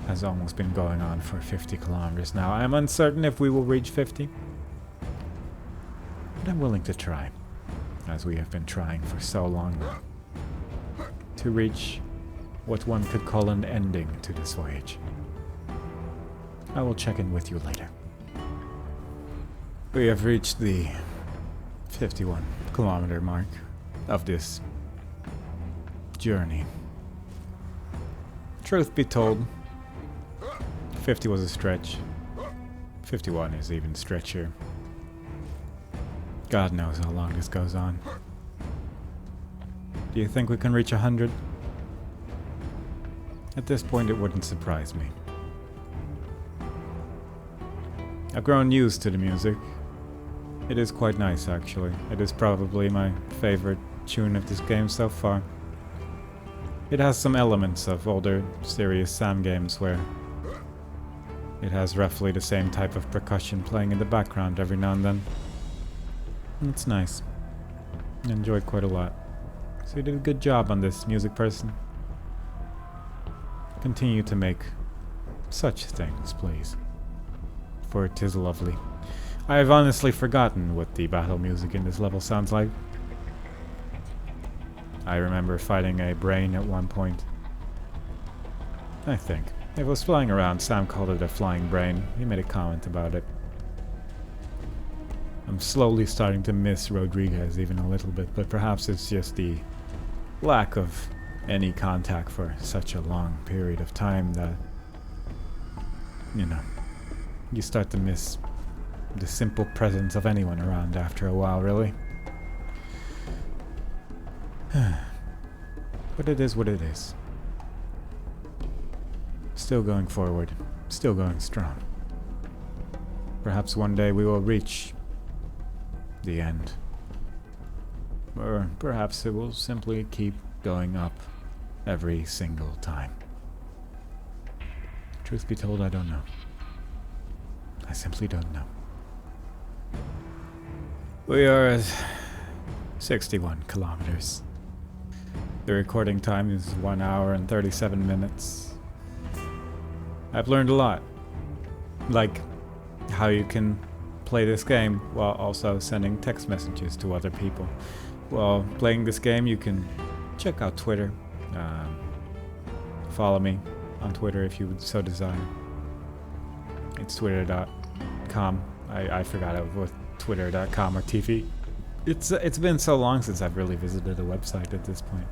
has almost been going on for 50 kilometers now. I'm uncertain if we will reach 50, but I'm willing to try, as we have been trying for so long now, to reach what one could call an ending to this voyage. I will check in with you later. We have reached the 51-kilometer mark of this journey. Truth be told, 50 was a stretch. 51 is even stretchier. God knows how long this goes on. Do you think we can reach 100? At this point, it wouldn't surprise me. I've grown used to the music. It is quite nice, actually. It is probably my favorite tune of this game so far. It has some elements of older Serious Sam games where it has roughly the same type of percussion playing in the background every now and then. It's nice. I enjoy it quite a lot. So you did a good job on this, music person. Continue to make such things, please. For it is lovely. I've honestly forgotten what the battle music in this level sounds like. I remember fighting a brain at one point. I think. It was flying around, Sam called it a flying brain. He made a comment about it. I'm slowly starting to miss Rodriguez even a little bit, but perhaps it's just the lack of any contact for such a long period of time that, you know, you start to miss the simple presence of anyone around after a while, really. But it is what it is. Still going forward, still going strong. Perhaps one day we will reach the end. Or perhaps it will simply keep going up every single time. Truth be told, I don't know. I simply don't know. We are at 61 kilometers. The recording time is 1 hour and 37 minutes. I've learned a lot. Like how you can play this game while also sending text messages to other people. While playing this game, you can check out Twitter. Follow me on Twitter if you would so desire. It's twitter.com. I forgot it was twitter.com or TV. It's been so long since I've really visited a website at this point.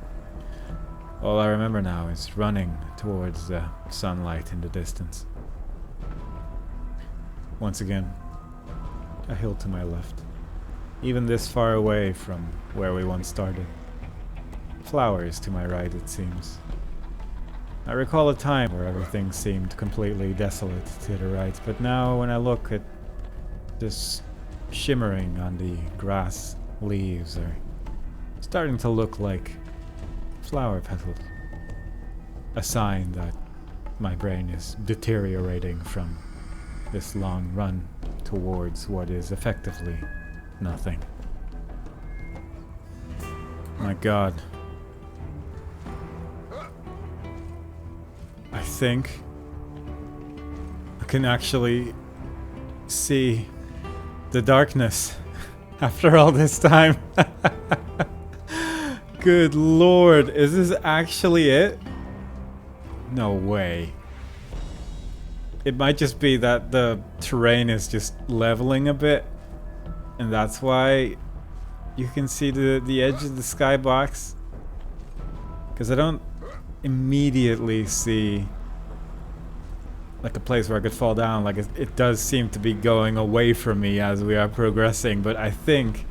All I remember now is running towards the sunlight in the distance. Once again, a hill to my left. Even this far away from where we once started. Flowers to my right, it seems. I recall a time where everything seemed completely desolate to the right, but now when I look at this shimmering on the grass, leaves are starting to look like flower petals. A sign that my brain is deteriorating from this long run towards what is effectively nothing. My God. I think I can actually see the darkness after all this time. Good Lord, is this actually it? No way. It might just be that the terrain is just leveling a bit, and that's why you can see the edge of the skybox. Because I don't immediately see like a place where I could fall down. Like it does seem to be going away from me as we are progressing, but I think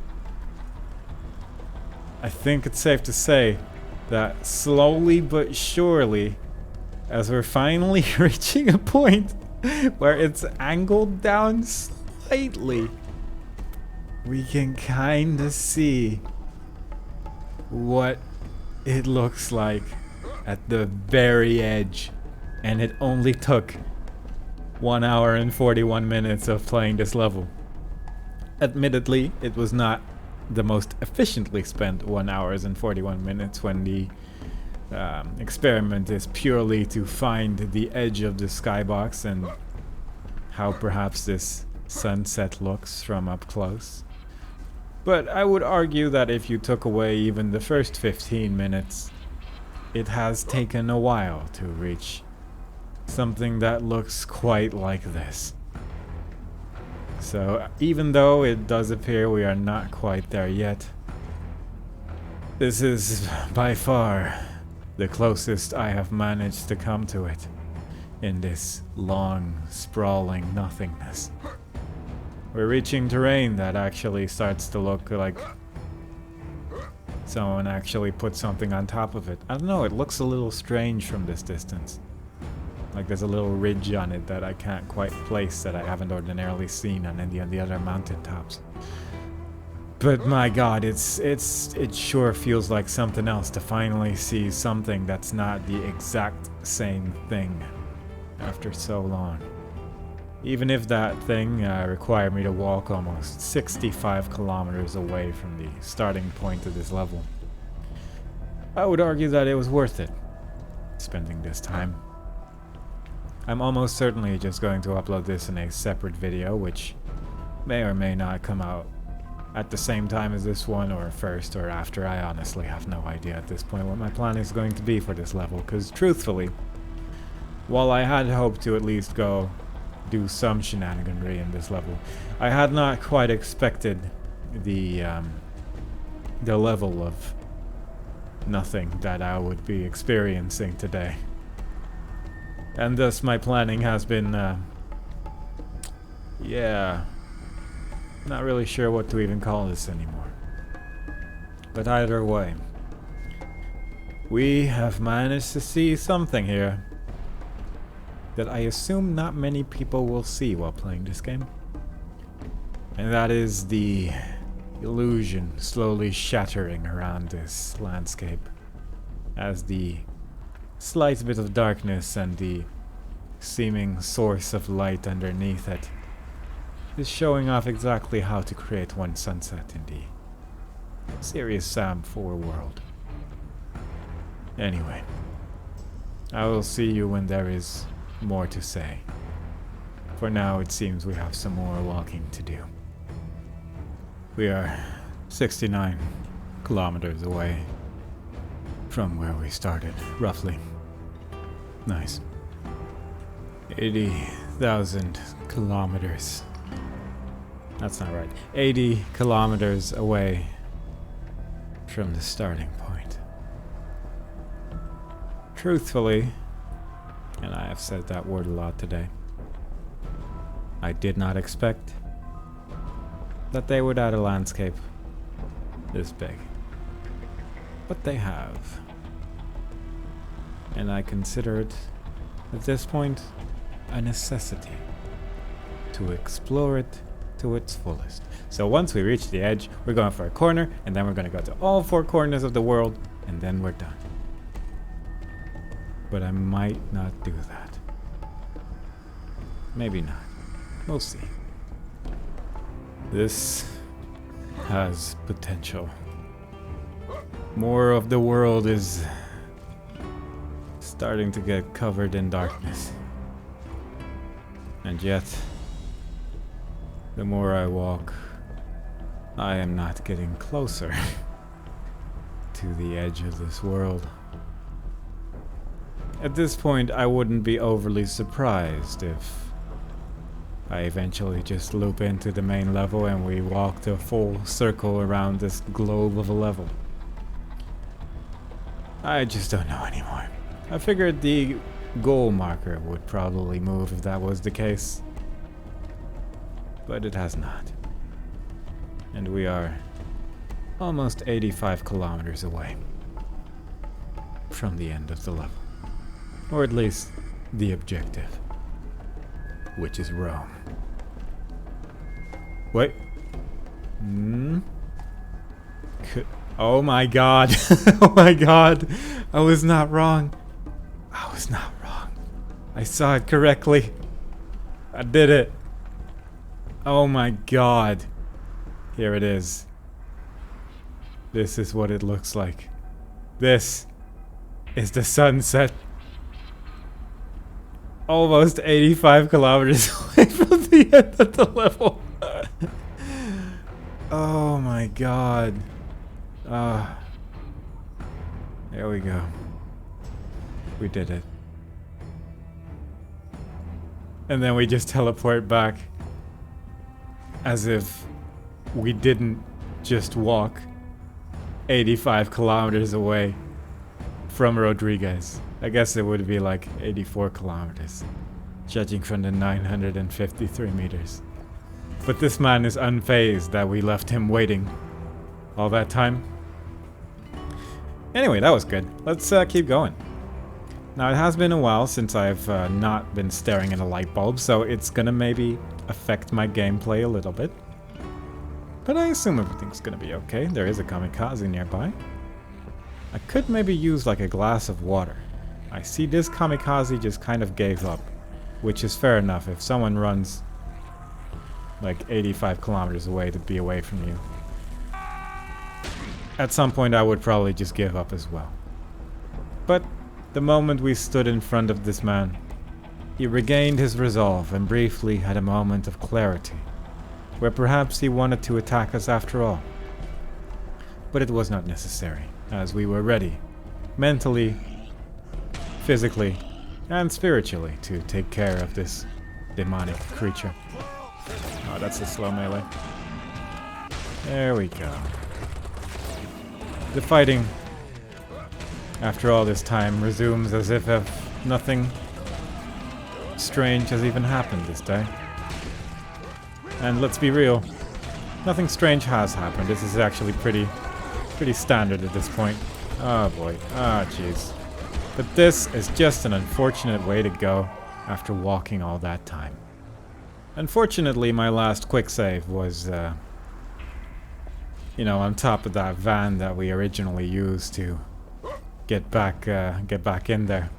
it's safe to say that slowly but surely, as we're finally reaching a point where it's angled down slightly, we can kind of see what it looks like at the very edge. And it only took 1 hour and 41 minutes of playing this level. Admittedly, it was not the most efficiently spent 1 hour and 41 minutes when the experiment is purely to find the edge of the skybox and how perhaps this sunset looks from up close. But I would argue that if you took away even the first 15 minutes, it has taken a while to reach something that looks quite like this. So even though it does appear we are not quite there yet, this is by far the closest I have managed to come to it in this long, sprawling nothingness. We're reaching terrain that actually starts to look like someone actually put something on top of it. I don't know, it looks a little strange from this distance. Like there's a little ridge on it that I can't quite place that I haven't ordinarily seen on any of the other mountaintops. But my God, it sure feels like something else to finally see something that's not the exact same thing after so long. Even if that thing required me to walk almost 65 kilometers away from the starting point of this level, I would argue that it was worth it, spending this time. I'm almost certainly just going to upload this in a separate video, which may or may not come out at the same time as this one, or first, or after. I honestly have no idea at this point what my plan is going to be for this level, because truthfully, while I had hoped to at least go do some shenaniganry in this level, I had not quite expected the level of nothing that I would be experiencing today. And thus my planning has been, yeah, not really sure what to even call this anymore. But either way, we have managed to see something here that I assume not many people will see while playing this game. And that is the illusion slowly shattering around this landscape as the slight bit of darkness and the seeming source of light underneath it is showing off exactly how to create one sunset in the Serious Sam 4 world. Anyway, I will see you when there is more to say. For now, it seems we have some more walking to do. We are 69 kilometers away from where we started, roughly. Nice. 80,000 kilometers. That's not right. 80 kilometers away from the starting point. Truthfully, and I have said that word a lot today, I did not expect that they would add a landscape this big. But they have. And I consider it, at this point, a necessity to explore it to its fullest. So once we reach the edge, we're going for a corner, and then we're going to go to all 4 corners of the world, and then we're done. But I might not do that. Maybe not. We'll see. This has potential. More of the world is starting to get covered in darkness. And yet, the more I walk, I am not getting closer to the edge of this world. At this point, I wouldn't be overly surprised if I eventually just loop into the main level and we walk the full circle around this globe of a level. I just don't know anymore. I figured the goal marker would probably move if that was the case. But it has not. And we are almost 85 kilometers away from the end of the level. Or at least the objective, which is Rome. Wait. Oh my god. Oh my god. I was not wrong. I was not wrong. I saw it correctly. I did it. Oh my god. Here it is. This is what it looks like. This is the sunset. Almost 85 kilometers away from the end of the level. Oh my god. There we go. We did it. And then we just teleport back. As if we didn't just walk 85 kilometers away from Rodriguez. I guess it would be like 84 kilometers, judging from the 953 meters. But this man is unfazed that we left him waiting all that time. Anyway, that was good. Let's keep going. Now, it has been a while since I've not been staring at a light bulb, so it's gonna maybe affect my gameplay a little bit. But I assume everything's gonna be okay. There is a kamikaze nearby. I could maybe use like a glass of water. I see this kamikaze just kind of gave up, which is fair enough if someone runs like 85 kilometers away to be away from you. At some point I would probably just give up as well. But the moment we stood in front of this man, he regained his resolve and briefly had a moment of clarity where perhaps he wanted to attack us after all. But it was not necessary, as we were ready, mentally, physically, and spiritually, to take care of this demonic creature. Oh, that's a slow melee. There we go. The fighting, after all this time, resumes as if nothing strange has even happened this day. And let's be real, nothing strange has happened. This is actually pretty standard at this point. Oh boy, oh jeez. But this is just an unfortunate way to go after walking all that time. Unfortunately, my last quick save was, you know, on top of that van that we originally used to get back in there.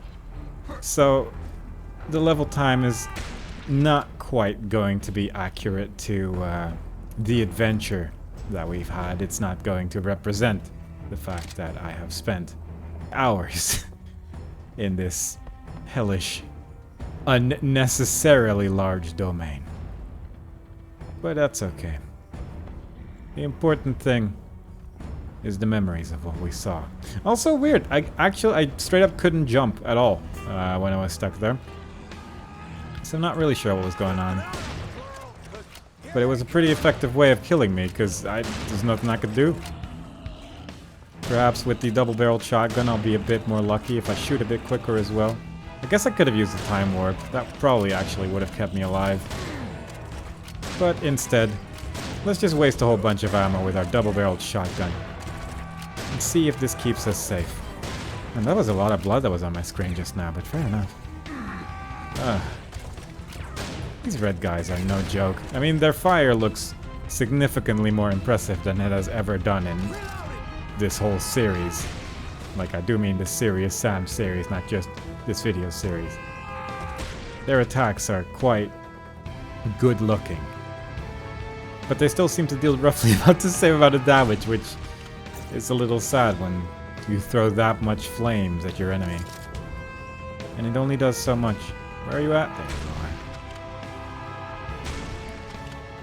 So the level time is not quite going to be accurate to the adventure that we've had. It's not going to represent the fact that I have spent hours in this hellish, unnecessarily large domain. But that's okay. The important thing is the memories of what we saw. Also weird, I straight up couldn't jump at all when I was stuck there. So I'm not really sure what was going on. But it was a pretty effective way of killing me, because there's nothing I could do. Perhaps with the double-barreled shotgun I'll be a bit more lucky if I shoot a bit quicker as well. I guess I could have used the time warp. That probably actually would have kept me alive. But instead, let's just waste a whole bunch of ammo with our double-barreled shotgun. And see if this keeps us safe. And that was a lot of blood that was on my screen just now, but fair enough. These red guys are no joke. I mean, their fire looks significantly more impressive than it has ever done in this whole series. Like, I do mean the Serious Sam series, not just this video series. Their attacks are quite good looking. But they still seem to deal roughly about the same amount of damage, which is a little sad when you throw that much flames at your enemy. And it only does so much. Where are you at? There you are.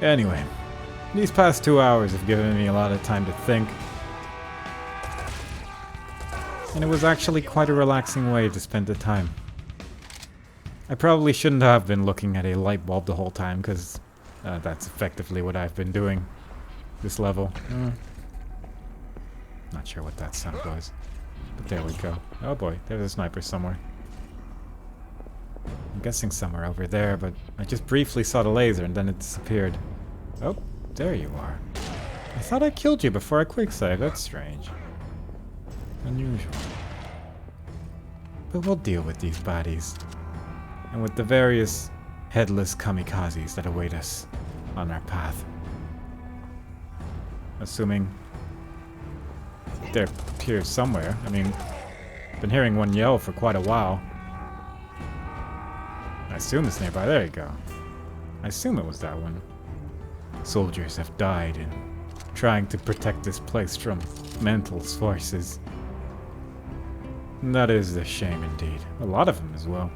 Anyway, these past 2 hours have given me a lot of time to think. And it was actually quite a relaxing way to spend the time. I probably shouldn't have been looking at a light bulb the whole time, because that's effectively what I've been doing this level. Not sure what that sound was, but there we go. Oh boy, there's a sniper somewhere. I'm guessing somewhere over there, but I just briefly saw the laser and then it disappeared. Oh, there you are. I thought I killed you before I quick save. That's strange. Unusual. But we'll deal with these bodies. And with the various headless kamikazes that await us on our path. Assuming they're here somewhere. I mean, been hearing one yell for quite a while. I assume it's nearby. There you go. I assume it was that one. Soldiers have died in trying to protect this place from Mental's forces. And that is a shame indeed. A lot of them as well.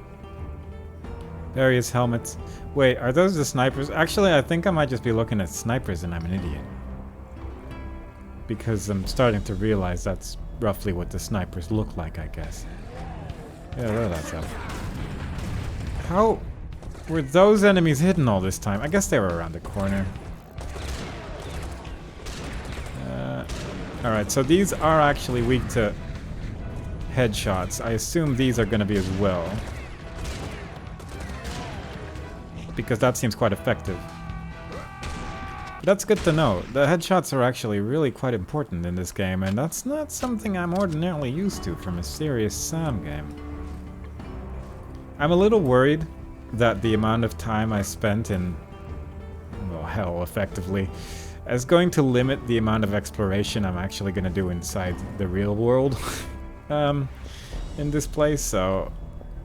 Various helmets. Wait, are those the snipers? Actually, I think I might just be looking at snipers and I'm an idiot. Because I'm starting to realize that's roughly what the snipers look like, I guess. Yeah, there that's up. How were those enemies hidden all this time? I guess they were around the corner. Alright, so these are actually weak to headshots. I assume these are going to be as well. Because that seems quite effective. But that's good to know. The headshots are actually really quite important in this game, and that's not something I'm ordinarily used to from a Serious Sam game. I'm a little worried that the amount of time I spent in, well, hell, effectively, is going to limit the amount of exploration I'm actually going to do inside the real world in this place, so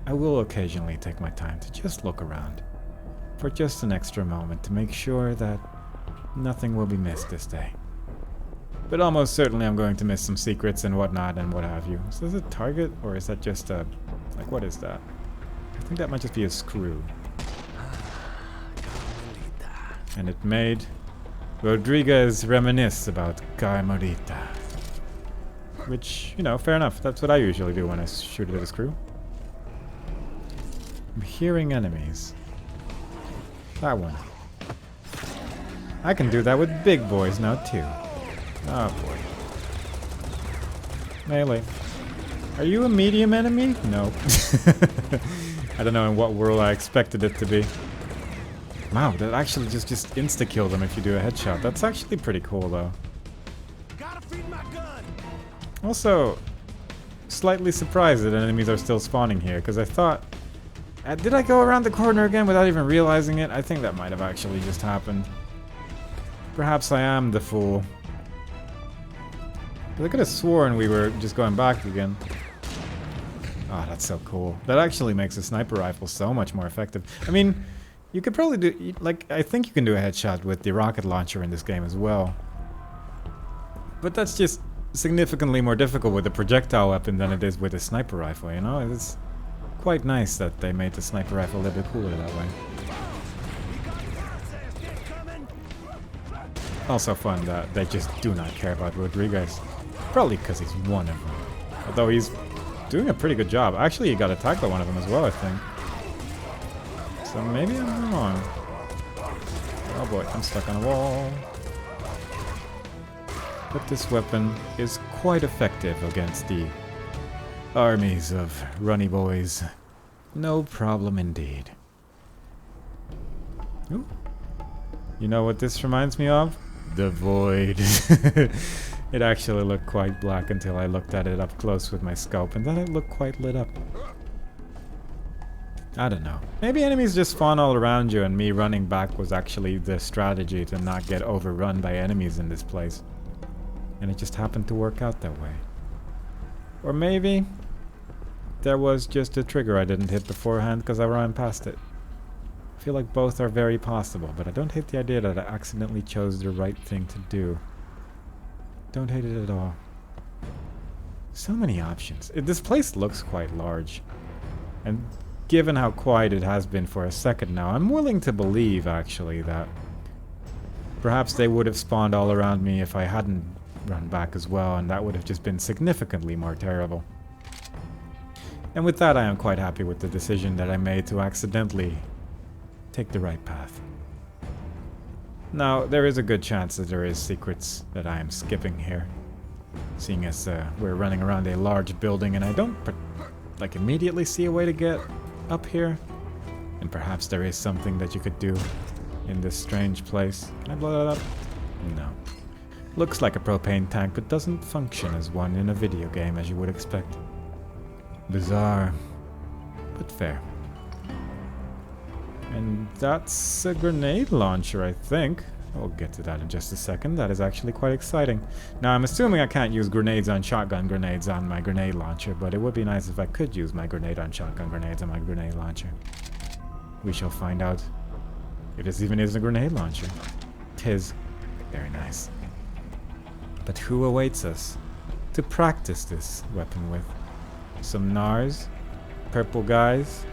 I will occasionally take my time to just look around for just an extra moment to make sure that nothing will be missed this day. But almost certainly I'm going to miss some secrets and whatnot and what have you. So is it a target, or is that just a... like, what is that? I think that might just be a screw. And it made Rodriguez reminisce about Carmelita. Which, you know, fair enough. That's what I usually do when I shoot at his crew. I'm hearing enemies. That one. I can do that with big boys now, too. Oh, boy. Melee. Are you a medium enemy? No. I don't know in what world I expected it to be. Wow, that actually just insta-kill them if you do a headshot. That's actually pretty cool, though. Gotta feed my gun. Also, slightly surprised that enemies are still spawning here, because I thought... did I go around the corner again without even realizing it? I think that might have actually just happened. Perhaps I am the fool. But I could have sworn we were just going back again. Oh, that's so cool. That actually makes a sniper rifle so much more effective. I mean, you could probably do... Like, I think you can do a headshot with the rocket launcher in this game as well. But that's just significantly more difficult with a projectile weapon than it is with a sniper rifle, you know? It's quite nice that they made the sniper rifle a little bit cooler that way. Also fun that they just do not care about Rodriguez. Probably because he's one of them. Although he's doing a pretty good job. Actually, he got attacked by one of them as well, I think. So maybe I'm wrong. Oh boy, I'm stuck on a wall. But this weapon is quite effective against the armies of runny boys. No problem indeed. Ooh. You know what this reminds me of? The Void. It actually looked quite black until I looked at it up close with my scope, and then it looked quite lit up. I don't know. Maybe enemies just spawn all around you, and me running back was actually the strategy to not get overrun by enemies in this place. And it just happened to work out that way. Or maybe there was just a trigger I didn't hit beforehand because I ran past it. I feel like both are very possible, but I don't hate the idea that I accidentally chose the right thing to do. Don't hate it at all. So many options. This place looks quite large. And given how quiet it has been for a second now, I'm willing to believe, actually, that perhaps they would have spawned all around me if I hadn't run back as well, and that would have just been significantly more terrible. And with that, I am quite happy with the decision that I made to accidentally take the right path. Now, there is a good chance that there is secrets that I am skipping here, seeing as we're running around a large building and I don't like immediately see a way to get up here. And perhaps there is something that you could do in this strange place. Can I blow that up? No. Looks like a propane tank, but doesn't function as one in a video game as you would expect. Bizarre, but fair. And that's a grenade launcher, I think. We'll get to that in just a second. That is actually quite exciting. Now, I'm assuming I can't use grenades on shotgun grenades on my grenade launcher, but it would be nice if I could use my grenade on shotgun grenades on my grenade launcher. We shall find out if this even is a grenade launcher. 'Tis. Very nice. But who awaits us to practice this weapon with? Some NARs? Purple guys?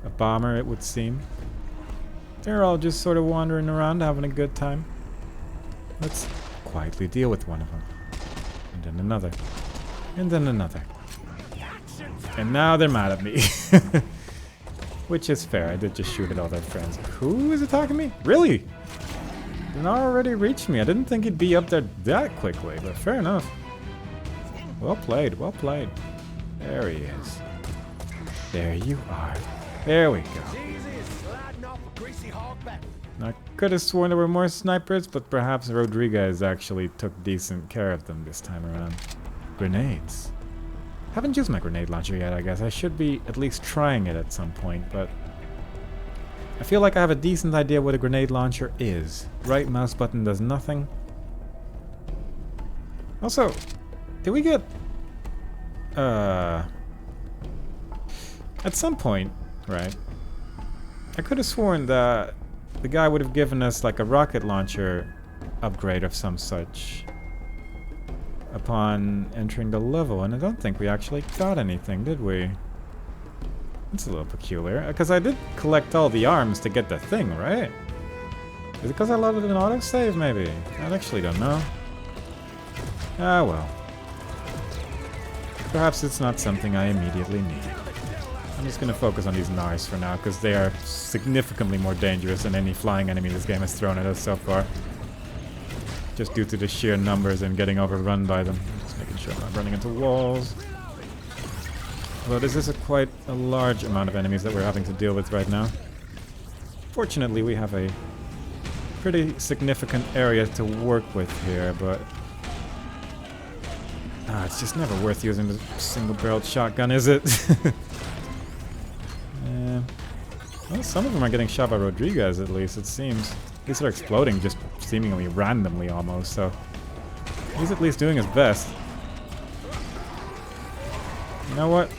A bomber, it would seem. They're all just sort of wandering around, having a good time. Let's quietly deal with one of them. And then another. And then another. And now they're mad at me. Which is fair, I did just shoot at all their friends. Who is attacking me? Really? Dinar already reached me. I didn't think he'd be up there that quickly, but fair enough. Well played, well played. There he is. There you are. There we go. I could have sworn there were more snipers, but perhaps Rodriguez actually took decent care of them this time around. Grenades. Haven't used my grenade launcher yet, I guess. I should be at least trying it at some point, but I feel like I have a decent idea what a grenade launcher is. Right mouse button does nothing. Also, did we get... At some point, right, I could have sworn that the guy would have given us like a rocket launcher upgrade of some such upon entering the level, and I don't think we actually got anything, did we? It's a little peculiar, because I did collect all the arms to get the thing, right? Is it because I loaded an autosave, maybe? I actually don't know. Ah, well. Perhaps it's not something I immediately need. I'm just gonna focus on these Nars for now, because they are significantly more dangerous than any flying enemy this game has thrown at us so far. Just due to the sheer numbers and getting overrun by them. Just making sure I'm not running into walls. Well, this is quite a large amount of enemies that we're having to deal with right now. Fortunately, we have a pretty significant area to work with here, but it's just never worth using the single-barreled shotgun, is it? Well, some of them are getting shot by Rodriguez, at least, it seems. These are exploding just seemingly randomly, almost, so he's at least doing his best. You know what?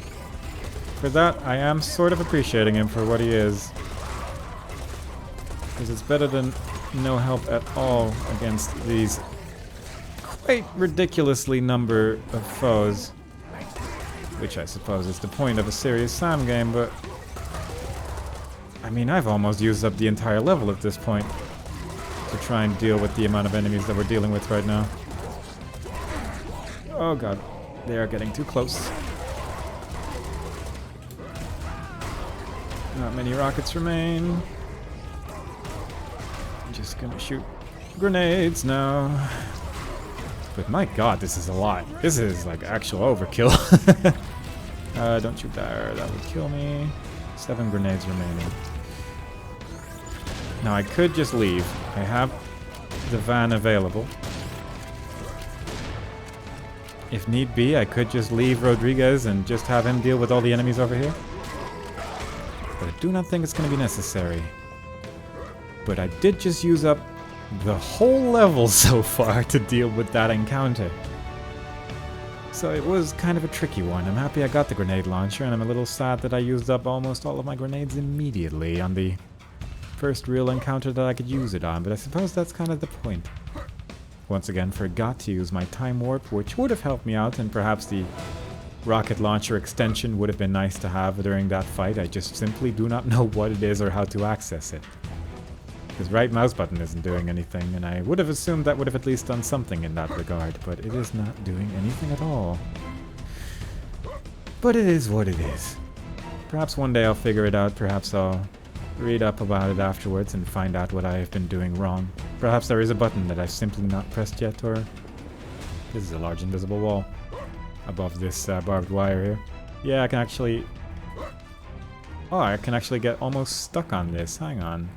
For that, I am sort of appreciating him for what he is. Because it's better than no help at all against these quite ridiculously number of foes. Which I suppose is the point of a serious Sam game, but I mean, I've almost used up the entire level at this point to try and deal with the amount of enemies that we're dealing with right now. Oh god, they are getting too close. Not many rockets remain. I'm just gonna shoot grenades now. But my god, this is a lot. This is like actual overkill. Don't shoot there, that would kill me. 7 grenades remaining. Now I could just leave. I have the van available. If need be, I could just leave Rodriguez and just have him deal with all the enemies over here. But I do not think it's going to be necessary. But I did just use up the whole level so far to deal with that encounter. So it was kind of a tricky one. I'm happy I got the grenade launcher, and I'm a little sad that I used up almost all of my grenades immediately on the first real encounter that I could use it on, but I suppose that's kind of the point. Once again, forgot to use my time warp, which would have helped me out, and perhaps the rocket launcher extension would have been nice to have during that fight. I just simply do not know what it is or how to access it. Because right mouse button isn't doing anything, and I would have assumed that would have at least done something in that regard, but it is not doing anything at all. But it is what it is. Perhaps one day I'll figure it out, perhaps I'll read up about it afterwards and find out what I have been doing wrong. Perhaps there is a button that I've simply not pressed yet, or this is a large invisible wall above this barbed wire here. Yeah, I can actually... Oh, I can actually get almost stuck on this. Hang on.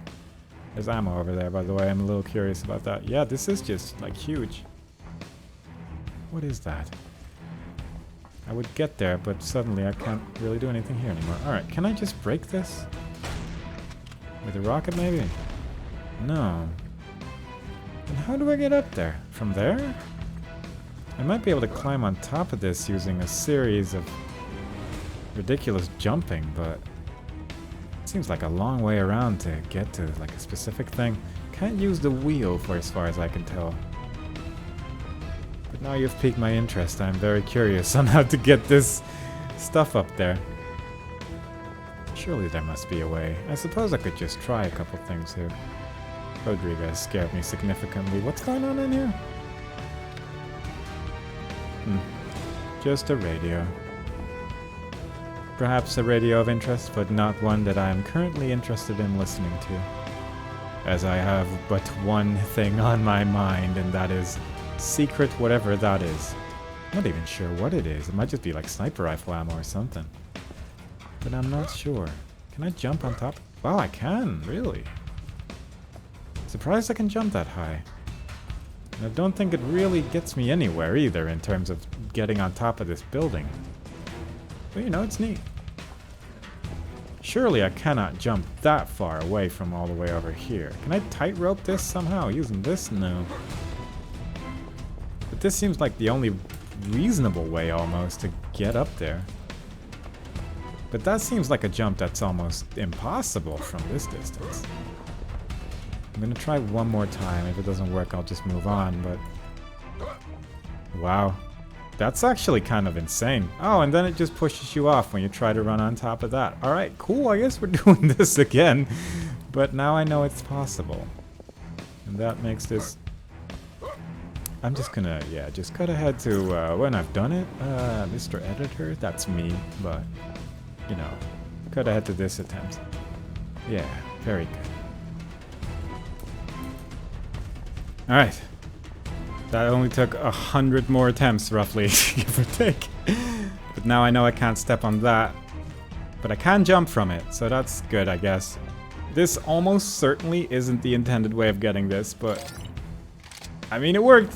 There's ammo over there, by the way. I'm a little curious about that. Yeah, this is just, like, huge. What is that? I would get there, but suddenly I can't really do anything here anymore. Alright, can I just break this? With a rocket, maybe? No. And how do I get up there? From there? I might be able to climb on top of this using a series of ridiculous jumping, but it seems like a long way around to get to like a specific thing. Can't use the wheel for as far as I can tell. But now you've piqued my interest. I'm very curious on how to get this stuff up there. Surely there must be a way. I suppose I could just try a couple things here. Rodriguez scared me significantly. What's going on in here? Just a radio. Perhaps a radio of interest, but not one that I am currently interested in listening to. As I have but one thing on my mind, and that is secret whatever that is. I'm not even sure what it is. It might just be like sniper rifle ammo or something. But I'm not sure. Can I jump on top? Wow, I can, really. Surprised I can jump that high. And I don't think it really gets me anywhere either in terms of getting on top of this building. But you know, it's neat. Surely I cannot jump that far away from all the way over here. Can I tightrope this somehow using this? No. But this seems like the only reasonable way almost to get up there. But that seems like a jump that's almost impossible from this distance. I'm gonna try one more time. If it doesn't work, I'll just move on, but... Wow. That's actually kind of insane. Oh, and then it just pushes you off when you try to run on top of that. Alright, cool, I guess we're doing this again. But now I know it's possible. And that makes this... I'm just gonna, yeah, just cut ahead to when I've done it. Mr. Editor, that's me, but, you know, cut ahead to this attempt. Yeah, very good. Alright. That only took 100 more attempts, roughly, give or take. But now I know I can't step on that. But I can jump from it, so that's good, I guess. This almost certainly isn't the intended way of getting this, but... I mean, it worked!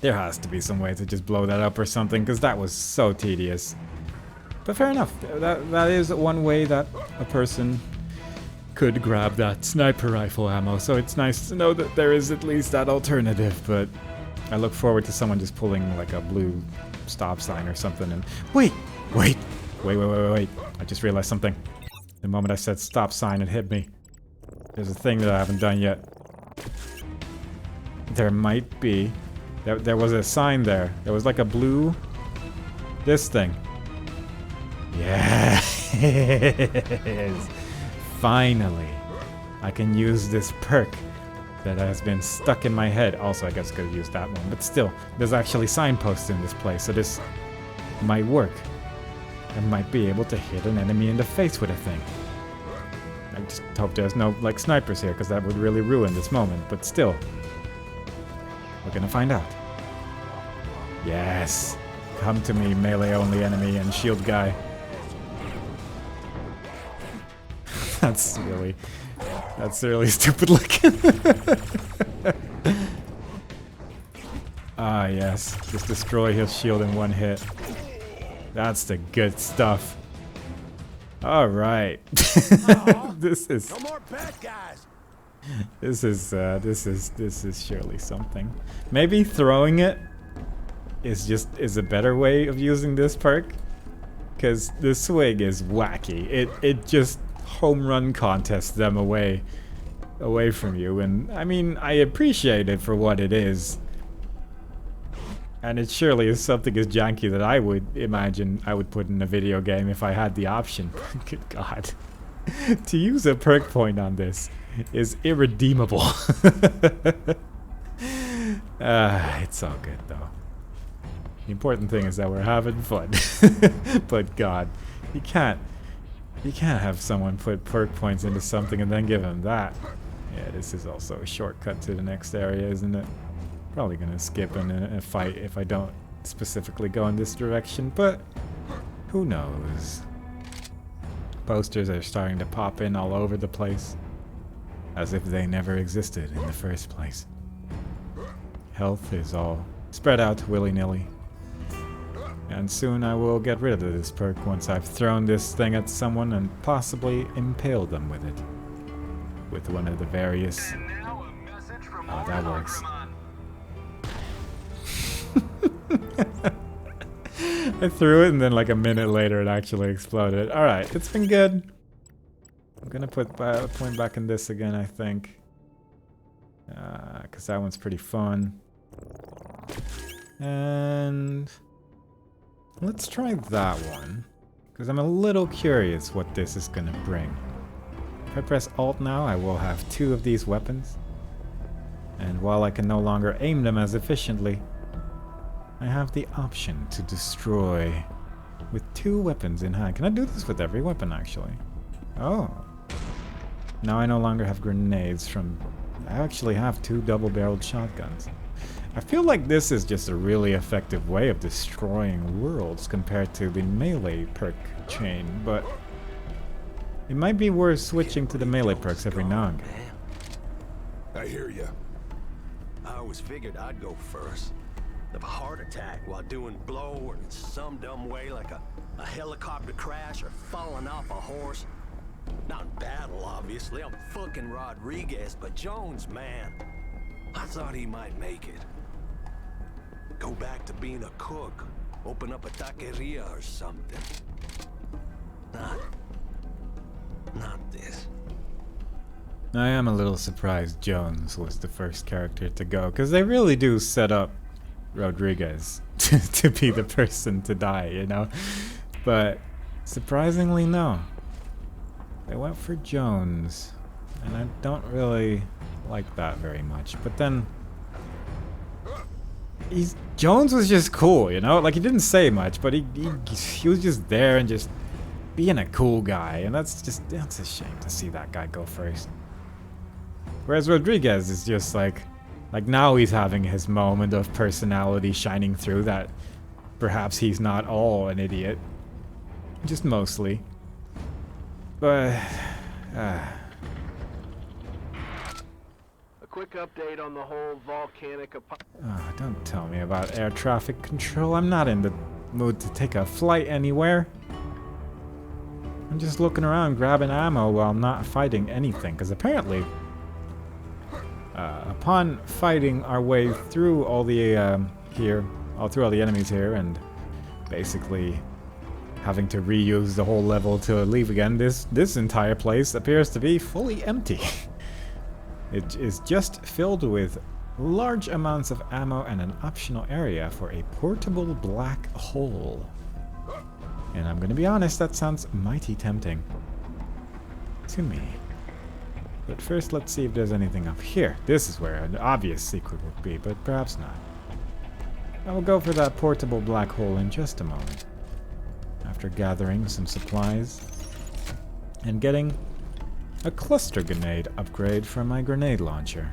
There has to be some way to just blow that up or something, because that was so tedious. But fair enough, that is one way that a person could grab that sniper rifle ammo, so it's nice to know that there is at least that alternative, but I look forward to someone just pulling like a blue stop sign or something and... Wait! I just realized something. The moment I said stop sign, it hit me. There's a thing that I haven't done yet. There might be... There was a sign there. There was like a blue... This thing. Yes! Finally! I can use this perk that has been stuck in my head. Also, I guess I could have used that one. But still, there's actually signposts in this place, so this might work. I might be able to hit an enemy in the face with a thing. I just hope there's no, like, snipers here, because that would really ruin this moment. But still, we're gonna find out. Yes! Come to me, melee-only enemy and shield guy. That's really stupid looking. Ah, yes. Just destroy his shield in one hit. That's the good stuff. All right. This is. No more bad guys. This is surely something. Maybe throwing it is a better way of using this perk, because the swing is wacky. It just home run contests them away from you, and I mean, I appreciate it for what it is. And it surely is something as janky that I would imagine I would put in a video game if I had the option. Good God. To use a perk point on this is irredeemable. It's all good though. The important thing is that we're having fun. But God, you can't have someone put perk points into something and then give them that. Yeah, this is also a shortcut to the next area, isn't it? Probably gonna skip in a fight if I don't specifically go in this direction, but who knows? Posters are starting to pop in all over the place, as if they never existed in the first place. Health is all spread out willy-nilly. And soon I will get rid of this perk once I've thrown this thing at someone and possibly impaled them with it. With one of the various... Oh, that works. I threw it and then like a minute later it actually exploded. Alright, it's been good. I'm gonna put point back in this again, I think. Because that one's pretty fun. And... let's try that one. Because I'm a little curious what this is gonna bring. If I press Alt now, I will have 2 of these weapons. And while I can no longer aim them as efficiently, I have the option to destroy with 2 weapons in hand. Can I do this with every weapon, actually? Oh. Now I no longer have grenades from... I actually have 2 double-barreled shotguns. I feel like this is just a really effective way of destroying worlds compared to the melee perk chain, but... it might be worth switching to the melee perks every now and again. I hear ya. I always figured I'd go first. Of a heart attack while doing blow, or in some dumb way like a helicopter crash or falling off a horse. Not in battle, obviously. I'm fucking Rodriguez, but Jones, man, I thought he might make it. Go back to being a cook, open up a taqueria or something. Not this. I am a little surprised Jones was the first character to go, because they really do set up Rodriguez to be the person to die, you know? But surprisingly, no. They went for Jones. And I don't really like that very much. But then... Jones was just cool, you know? Like, he didn't say much, but he was just there and just being a cool guy. And that's a shame to see that guy go first. Whereas Rodriguez is just like now he's having his moment of personality shining through, that perhaps he's not all an idiot. Just mostly. But, A quick update on the whole volcanic oh, don't tell me about air traffic control. I'm not in the mood to take a flight anywhere. I'm just looking around grabbing ammo while not fighting anything, because apparently upon fighting our way through all the all the enemies here, and basically having to reuse the whole level to leave again, this entire place appears to be fully empty. It is just filled with large amounts of ammo and an optional area for a portable black hole. And I'm gonna be honest, that sounds mighty tempting to me. But first, let's see if there's anything up here. This is where an obvious secret would be, but perhaps not. I will go for that portable black hole in just a moment, after gathering some supplies and getting a cluster grenade upgrade for my grenade launcher.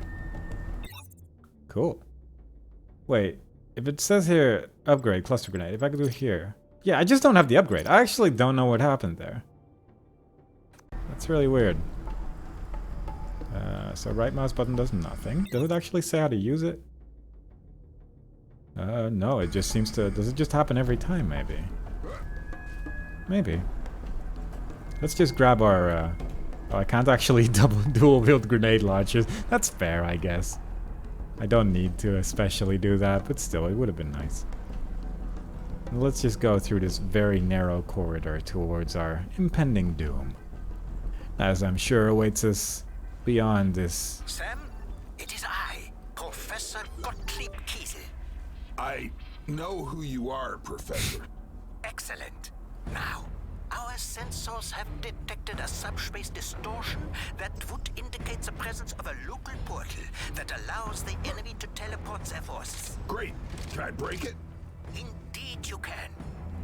Cool. Wait, if it says here upgrade cluster grenade, if I could do it here. Yeah, I just don't have the upgrade. I actually don't know what happened there. That's really weird. So right mouse button does nothing. Does it actually say how to use it? No, it just seems to... Does it just happen every time, maybe? Maybe. Let's just grab our... Oh, I can't actually dual-wield grenade launchers. That's fair, I guess. I don't need to especially do that, but still, it would have been nice. Let's just go through this very narrow corridor towards our impending doom, as I'm sure awaits us beyond this. Sam, it is I, Professor Gottlieb Kiesel. I know who you are, Professor. Excellent. Now, our sensors have detected a subspace distortion that would indicate the presence of a local portal that allows the enemy to teleport their forces. Great. Can I break it? Indeed you can.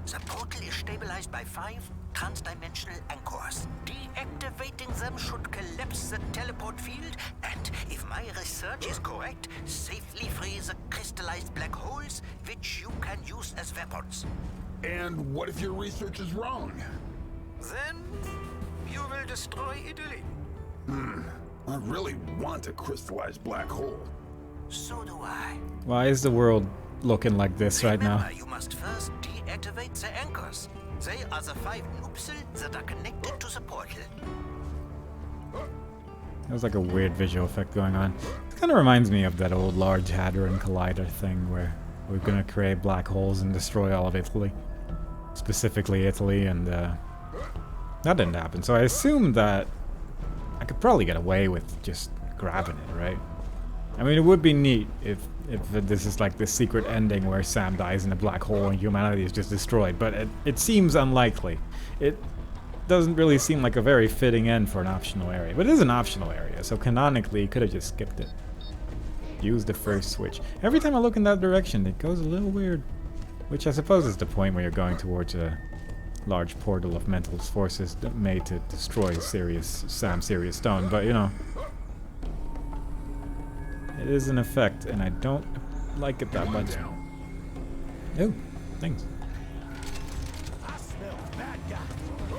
The portal is stabilized by 5 transdimensional anchors. Deactivating them should collapse the teleport field and, if my research is correct, safely free the crystallized black holes, which you can use as weapons. And what if your research is wrong? Then you will destroy Italy. I really want a crystallized black hole. So do I. Why is the world looking like this right now? Remember, you must first deactivate the anchors. They are the 5 nupsel that are connected to the portal. There's like a weird visual effect going on. It kind of reminds me of that old Large Hadron Collider thing where we're gonna create black holes and destroy all of Italy. Specifically Italy, and that didn't happen. So I assume that I could probably get away with just grabbing it, right? I mean, it would be neat if this is like the secret ending where Sam dies in a black hole and humanity is just destroyed, but it seems unlikely. It doesn't really seem like a very fitting end for an optional area, but it is an optional area, so canonically you could have just skipped it. Use the first switch. Every time I look in that direction, it goes a little weird, which I suppose is the point where you're going towards a large portal of mental forces made to destroy Sam Sirius Stone, but you know. It is an effect, and I don't like it that much. Oh, thanks.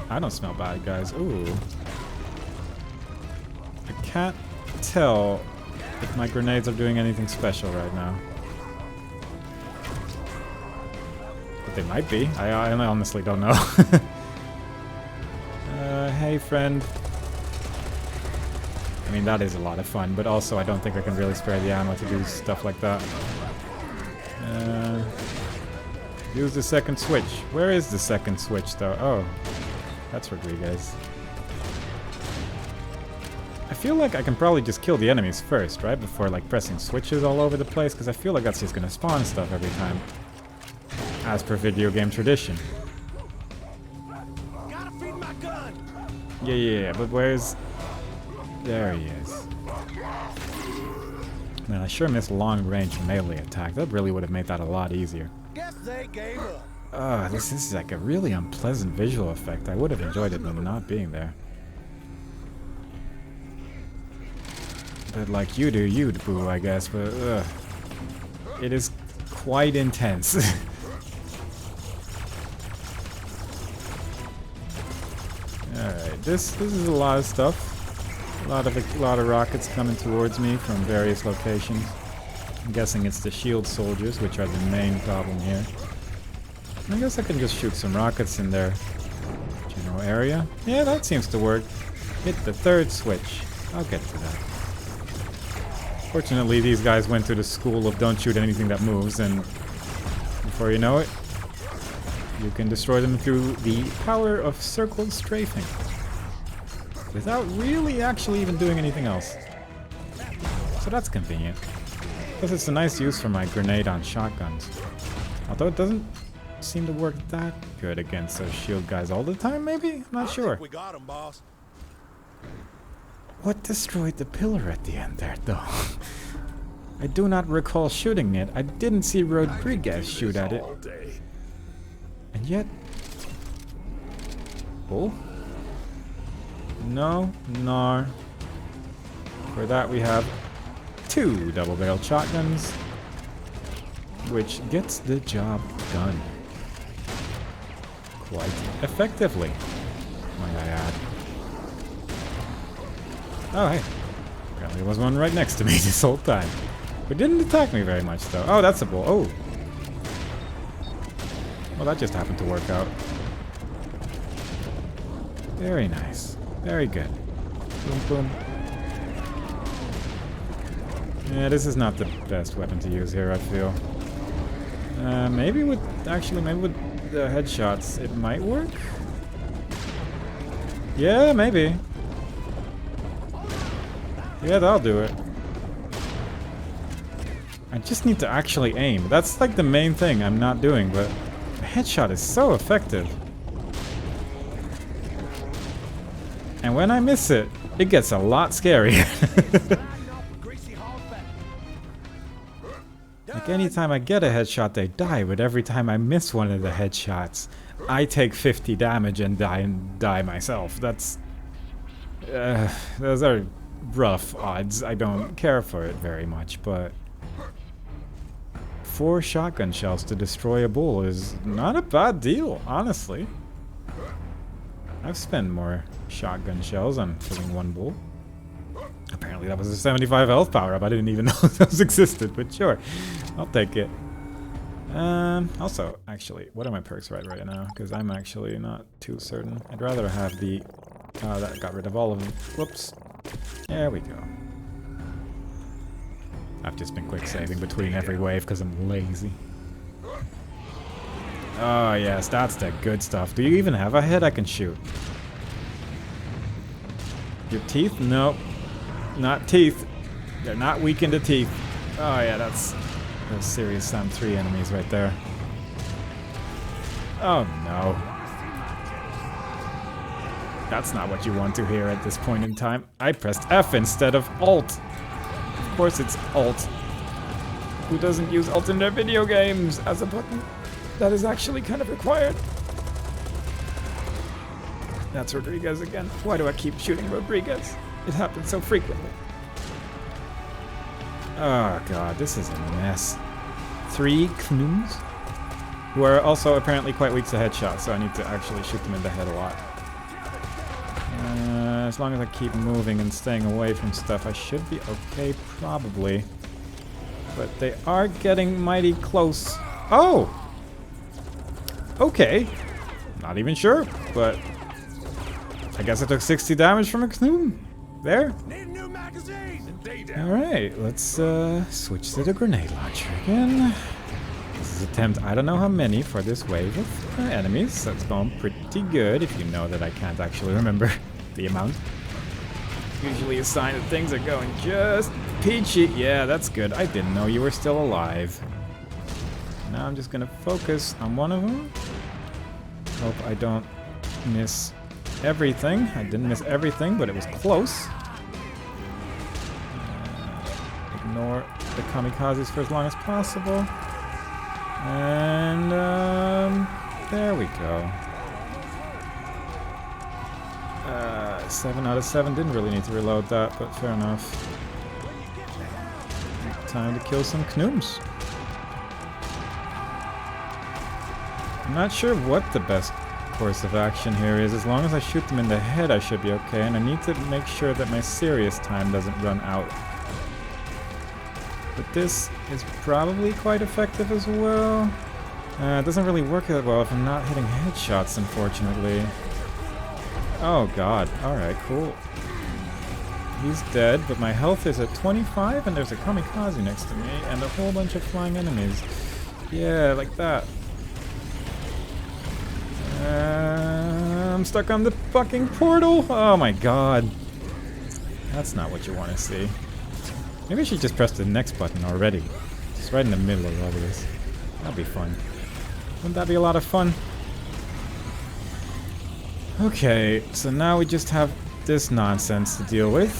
I don't smell bad guys. Ooh. I can't tell if my grenades are doing anything special right now. But they might be. I honestly don't know. Hey, friend. I mean, that is a lot of fun, but also I don't think I can really spare the ammo to do stuff like that. Use the second switch. Where is the second switch, though? Oh, that's Rodriguez. I feel like I can probably just kill the enemies first, right? Before, like, pressing switches all over the place, because I feel like that's just gonna spawn stuff every time. As per video game tradition. Gotta feed my gun. Yeah, but where's... There he is. Man, I sure miss long-range melee attack. That really would have made that a lot easier. Guess they gave up. This is like a really unpleasant visual effect. I would have enjoyed it than not being there. But like you do, you'd boo, I guess, but it is quite intense. Alright, this is a lot of stuff. A lot of rockets coming towards me from various locations. I'm guessing it's the shield soldiers, which are the main problem here. I guess I can just shoot some rockets in their general area. Yeah, that seems to work. Hit the third switch. I'll get to that. Fortunately, these guys went to the school of don't shoot anything that moves, and before you know it, you can destroy them through the power of circle strafing. Without really actually even doing anything else. So that's convenient. Plus it's a nice use for my grenade on shotguns. Although it doesn't seem to work that good against those shield guys all the time, maybe? I'm not sure. We got him, boss. What destroyed the pillar at the end there, though? I do not recall shooting it. I didn't see Rodriguez shoot at it. And yet... Oh? No, no. For that we have 2 double-barreled shotguns, which gets the job done. Quite effectively, might I add. Oh, hey. Apparently there was one right next to me this whole time. But didn't attack me very much, though. Oh, that's a bull. Oh. Well, that just happened to work out. Very nice. Very good. Boom, boom. Yeah, this is not the best weapon to use here, I feel. Maybe with the headshots, it might work? Yeah, maybe. Yeah, that'll do it. I just need to actually aim. That's like the main thing I'm not doing, but the headshot is so effective. And when I miss it, it gets a lot scarier. Like anytime I get a headshot, they die, but every time I miss one of the headshots, I take 50 damage and die myself. That's... those are rough odds. I don't care for it very much, but... 4 shotgun shells to destroy a bull is not a bad deal, honestly. I've spent more shotgun shells on killing 1 bull. Apparently that was a 75 health power-up. I didn't even know those existed, but sure. I'll take it. Also, actually, what are my perks right now? Because I'm actually not too certain. I'd rather have the... that got rid of all of them. Whoops. There we go. I've just been quick saving between every wave because I'm lazy. Oh yes, that's the good stuff. Do you even have a head I can shoot? Your teeth? Nope. Not teeth. They're not weakened to teeth. Oh yeah, that's those serious Sam 3 enemies right there. Oh no. That's not what you want to hear at this point in time. I pressed F instead of Alt. Of course it's Alt. Who doesn't use Alt in their video games as a button? That is actually kind of required. That's Rodriguez again. Why do I keep shooting Rodriguez? It happens so frequently. Oh god, this is a mess. 3 Knooms, who are also apparently quite weak to headshots, so I need to actually shoot them in the head a lot. As long as I keep moving and staying away from stuff, I should be okay, probably. But they are getting mighty close. Oh! Okay. Not even sure, but I guess I took 60 damage from a Knoom. There. Alright, let's switch to the grenade launcher again. This is attempt I don't know how many for this wave of enemies. That's going pretty good if you know that I can't actually remember the amount. Usually a sign that things are going just peachy. Yeah, that's good. I didn't know you were still alive. Now I'm just gonna focus on one of them. Hope I don't miss everything. I didn't miss everything, but it was close. ignore the kamikazes for as long as possible. And, there we go. 7 out of 7. Didn't really need to reload that, but fair enough. Time to kill some knooms. I'm not sure what the best course of action here is. As long as I shoot them in the head, I should be okay. And I need to make sure that my serious time doesn't run out. But this is probably quite effective as well. It doesn't really work that well if I'm not hitting headshots, unfortunately. Oh god, alright, cool. He's dead, but my health is at 25 and there's a kamikaze next to me and a whole bunch of flying enemies. Yeah, like that. I'm stuck on the fucking portal! Oh my god. That's not what you want to see. Maybe I should just press the next button already. Just right in the middle of all this. That'd be fun. Wouldn't that be a lot of fun? Okay, so now we just have this nonsense to deal with.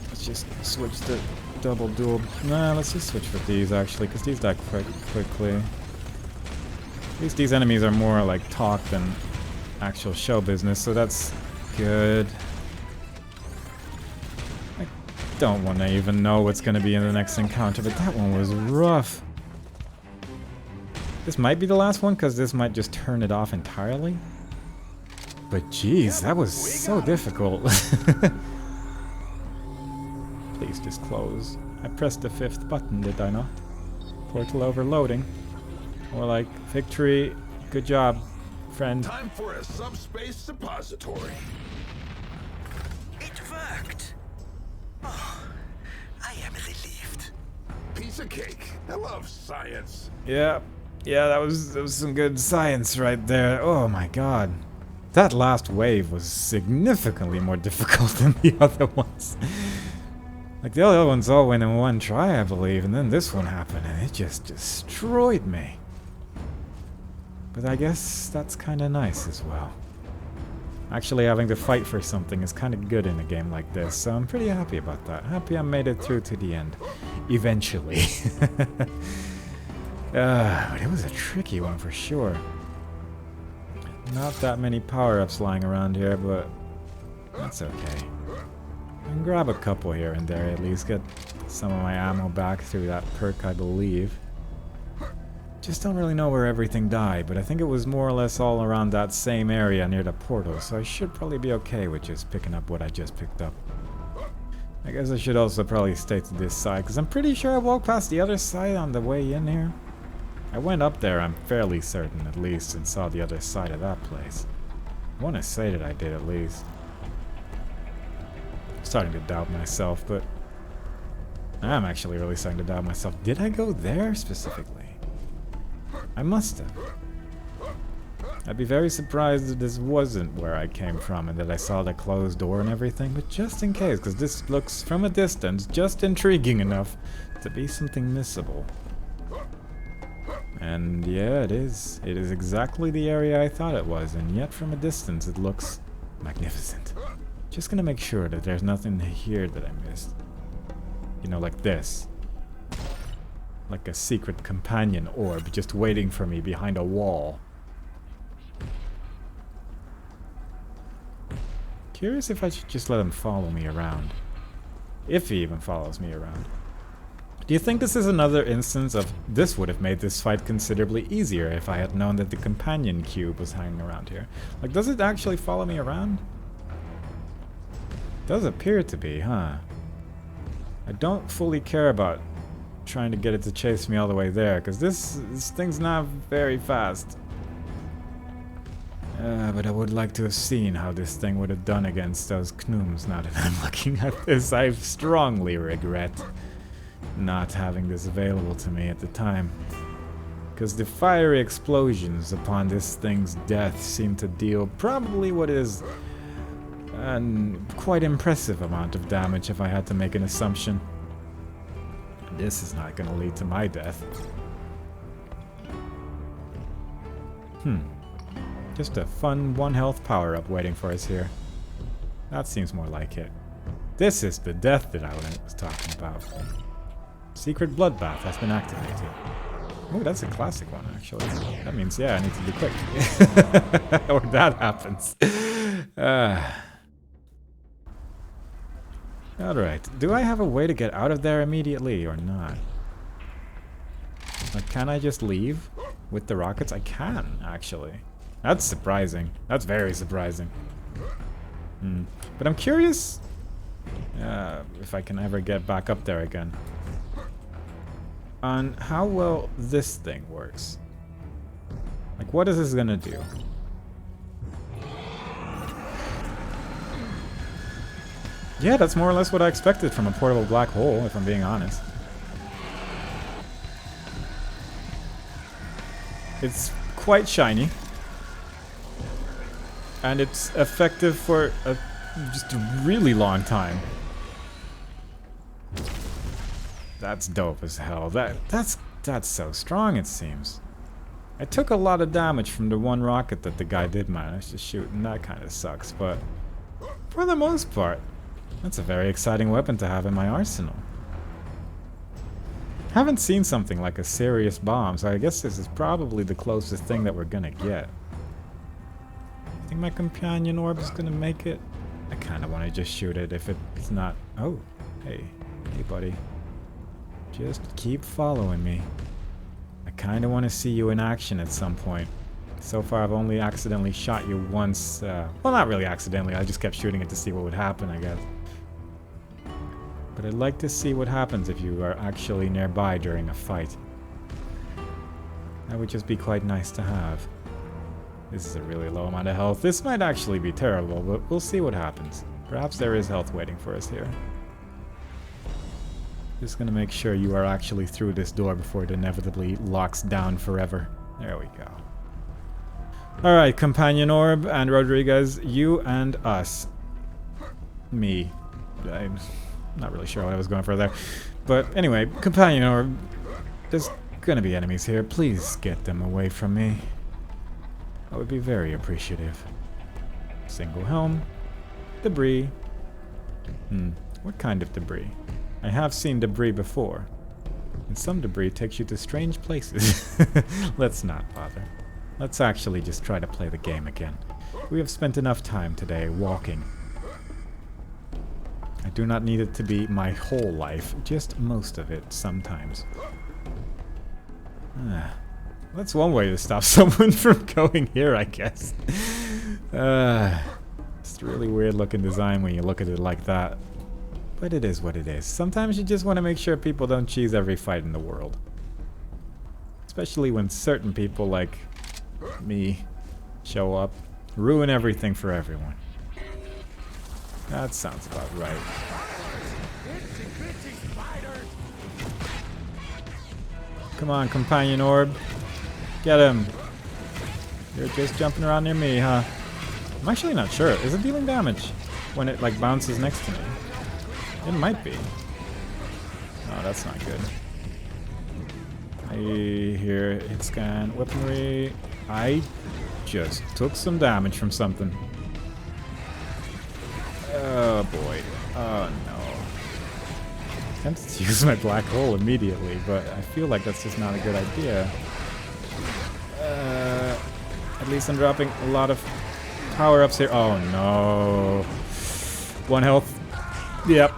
Let's just switch to double dual. Nah, let's just switch for these actually, because these die quite quickly. At least these enemies are more like talk than actual show business, so that's good. I don't want to even know what's going to be in the next encounter, but that one was rough. This might be the last one, because this might just turn it off entirely. But jeez, that was so difficult. Please just close. I pressed the 5th button, did I not? Portal overloading. More like, victory, good job, friend. Time for a subspace suppository. It worked. Oh, I am relieved. Piece of cake. I love science. Yeah, that was some good science right there. Oh my god. That last wave was significantly more difficult than the other ones. Like, the other ones all went in one try, I believe, and then this one happened, and it just destroyed me. But I guess that's kind of nice as well. Actually, having to fight for something is kind of good in a game like this, so I'm pretty happy about that. Happy I made it through to the end. Eventually. But it was a tricky one for sure. Not that many power-ups lying around here, but that's okay. I can grab a couple here and there, at least get some of my ammo back through that perk, I believe. Just don't really know where everything died, but I think it was more or less all around that same area near the portal, so I should probably be okay with just picking up what I just picked up. I guess I should also probably stay to this side, because I'm pretty sure I walked past the other side on the way in here. I went up there, I'm fairly certain, at least, and saw the other side of that place. I want to say that I did, at least. I'm starting to doubt myself, but I'm actually really starting to doubt myself. Did I go there, specifically? I must have. I'd be very surprised if this wasn't where I came from and that I saw the closed door and everything, but just in case, because this looks, from a distance, just intriguing enough to be something missable. And yeah, it is. It is exactly the area I thought it was, and yet from a distance it looks magnificent. Just gonna make sure that there's nothing here that I missed. You know, like this. Like a secret companion orb just waiting for me behind a wall. Curious if I should just let him follow me around. If he even follows me around. Do you think this is another instance of this would have made this fight considerably easier if I had known that the companion cube was hanging around here? Like, does it actually follow me around? Does appear to be, huh? I don't fully care about trying to get it to chase me all the way there, because this thing's not very fast. But I would like to have seen how this thing would have done against those knooms now that I'm looking at this. I strongly regret not having this available to me at the time, because the fiery explosions upon this thing's death seem to deal probably what is a quite impressive amount of damage if I had to make an assumption. This is not going to lead to my death. Just a fun 1 health power-up waiting for us here. That seems more like it. This is the death that I was talking about. Secret bloodbath has been activated. Oh, that's a classic one, actually. That means, yeah, I need to be quick. Or that happens. Alright, do I have a way to get out of there immediately or not? Like, can I just leave with the rockets? I can, actually. That's surprising. That's very surprising. But I'm curious if I can ever get back up there again. On how well this thing works. Like, what is this gonna do? Yeah, that's more or less what I expected from a portable black hole, if I'm being honest. It's quite shiny. And it's effective for just a really long time. That's dope as hell. That's so strong, it seems. I took a lot of damage from the one rocket that the guy did manage to shoot, and that kind of sucks, but for the most part, that's a very exciting weapon to have in my arsenal. Haven't seen something like a serious bomb, so I guess this is probably the closest thing that we're gonna get. I think my companion orb is gonna make it. I kind of want to just shoot it if it's not... Oh, hey buddy. Just keep following me. I kind of want to see you in action at some point. So far I've only accidentally shot you once. Well, not really accidentally, I just kept shooting it to see what would happen, I guess. But I'd like to see what happens if you are actually nearby during a fight. That would just be quite nice to have. This is a really low amount of health. This might actually be terrible, but we'll see what happens. Perhaps there is health waiting for us here. Just gonna make sure you are actually through this door before it inevitably locks down forever. There we go. Alright, Companion Orb and Rodriguez, you and us. Me. I'm not really sure what I was going for there. But anyway, Companion Orb. There's gonna be enemies here. Please get them away from me. I would be very appreciative. Single helm. Debris. What kind of debris? I have seen debris before. And some debris takes you to strange places. Let's not bother. Let's actually just try to play the game again. We have spent enough time today walking. I do not need it to be my whole life, just most of it sometimes. That's one way to stop someone from going here, I guess. It's a really weird looking design when you look at it like that. But it is what it is. Sometimes you just want to make sure people don't cheese every fight in the world. Especially when certain people like me show up, ruin everything for everyone. That sounds about right. Come on, Companion Orb. Get him. You're just jumping around near me, huh? I'm actually not sure. Is it dealing damage when it like bounces next to me? It might be. Oh, that's not good. I hear hit scan weaponry. I just took some damage from something. Oh boy. Oh no. I'm tempted to use my black hole immediately, but I feel like that's just not a good idea. At least I'm dropping a lot of power-ups here. Oh no. 1 health. Yep.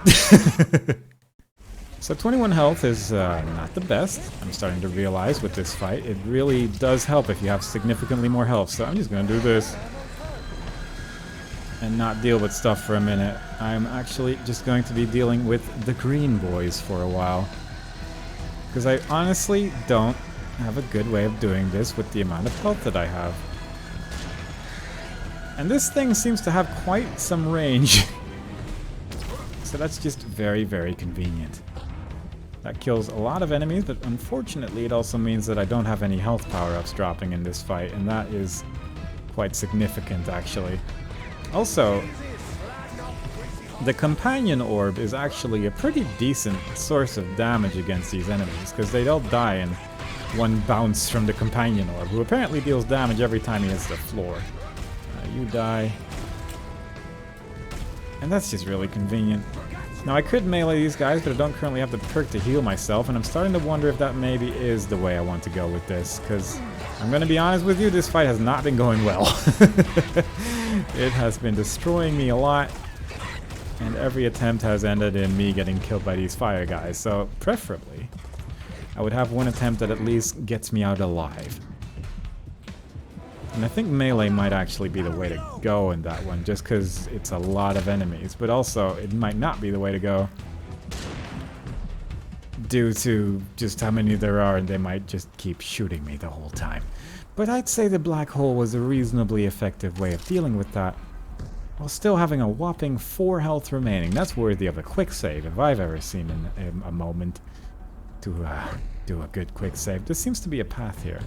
So 21 health is not the best. I'm starting to realize with this fight. It really does help if you have significantly more health. So I'm just going to do this. And not deal with stuff for a minute. I'm actually just going to be dealing with the green boys for a while. Because I honestly don't have a good way of doing this with the amount of health that I have. And this thing seems to have quite some range. So that's just very, very convenient. That kills a lot of enemies, but unfortunately it also means that I don't have any health power-ups dropping in this fight, and that is quite significant, actually. Also, the Companion Orb is actually a pretty decent source of damage against these enemies, because they all die in one bounce from the Companion Orb, who apparently deals damage every time he hits the floor. You die. And that's just really convenient. Now I could melee these guys, but I don't currently have the perk to heal myself, and I'm starting to wonder if that maybe is the way I want to go with this, because I'm going to be honest with you, this fight has not been going well. It has been destroying me a lot, and every attempt has ended in me getting killed by these fire guys, so preferably I would have one attempt that at least gets me out alive. And I think melee might actually be the way to go in that one, just because it's a lot of enemies. But also, it might not be the way to go, due to just how many there are, and they might just keep shooting me the whole time. But I'd say the black hole was a reasonably effective way of dealing with that, while still having a whopping 4 health remaining. That's worthy of a quick save, if I've ever seen a moment to do a good quick save. There seems to be a path here.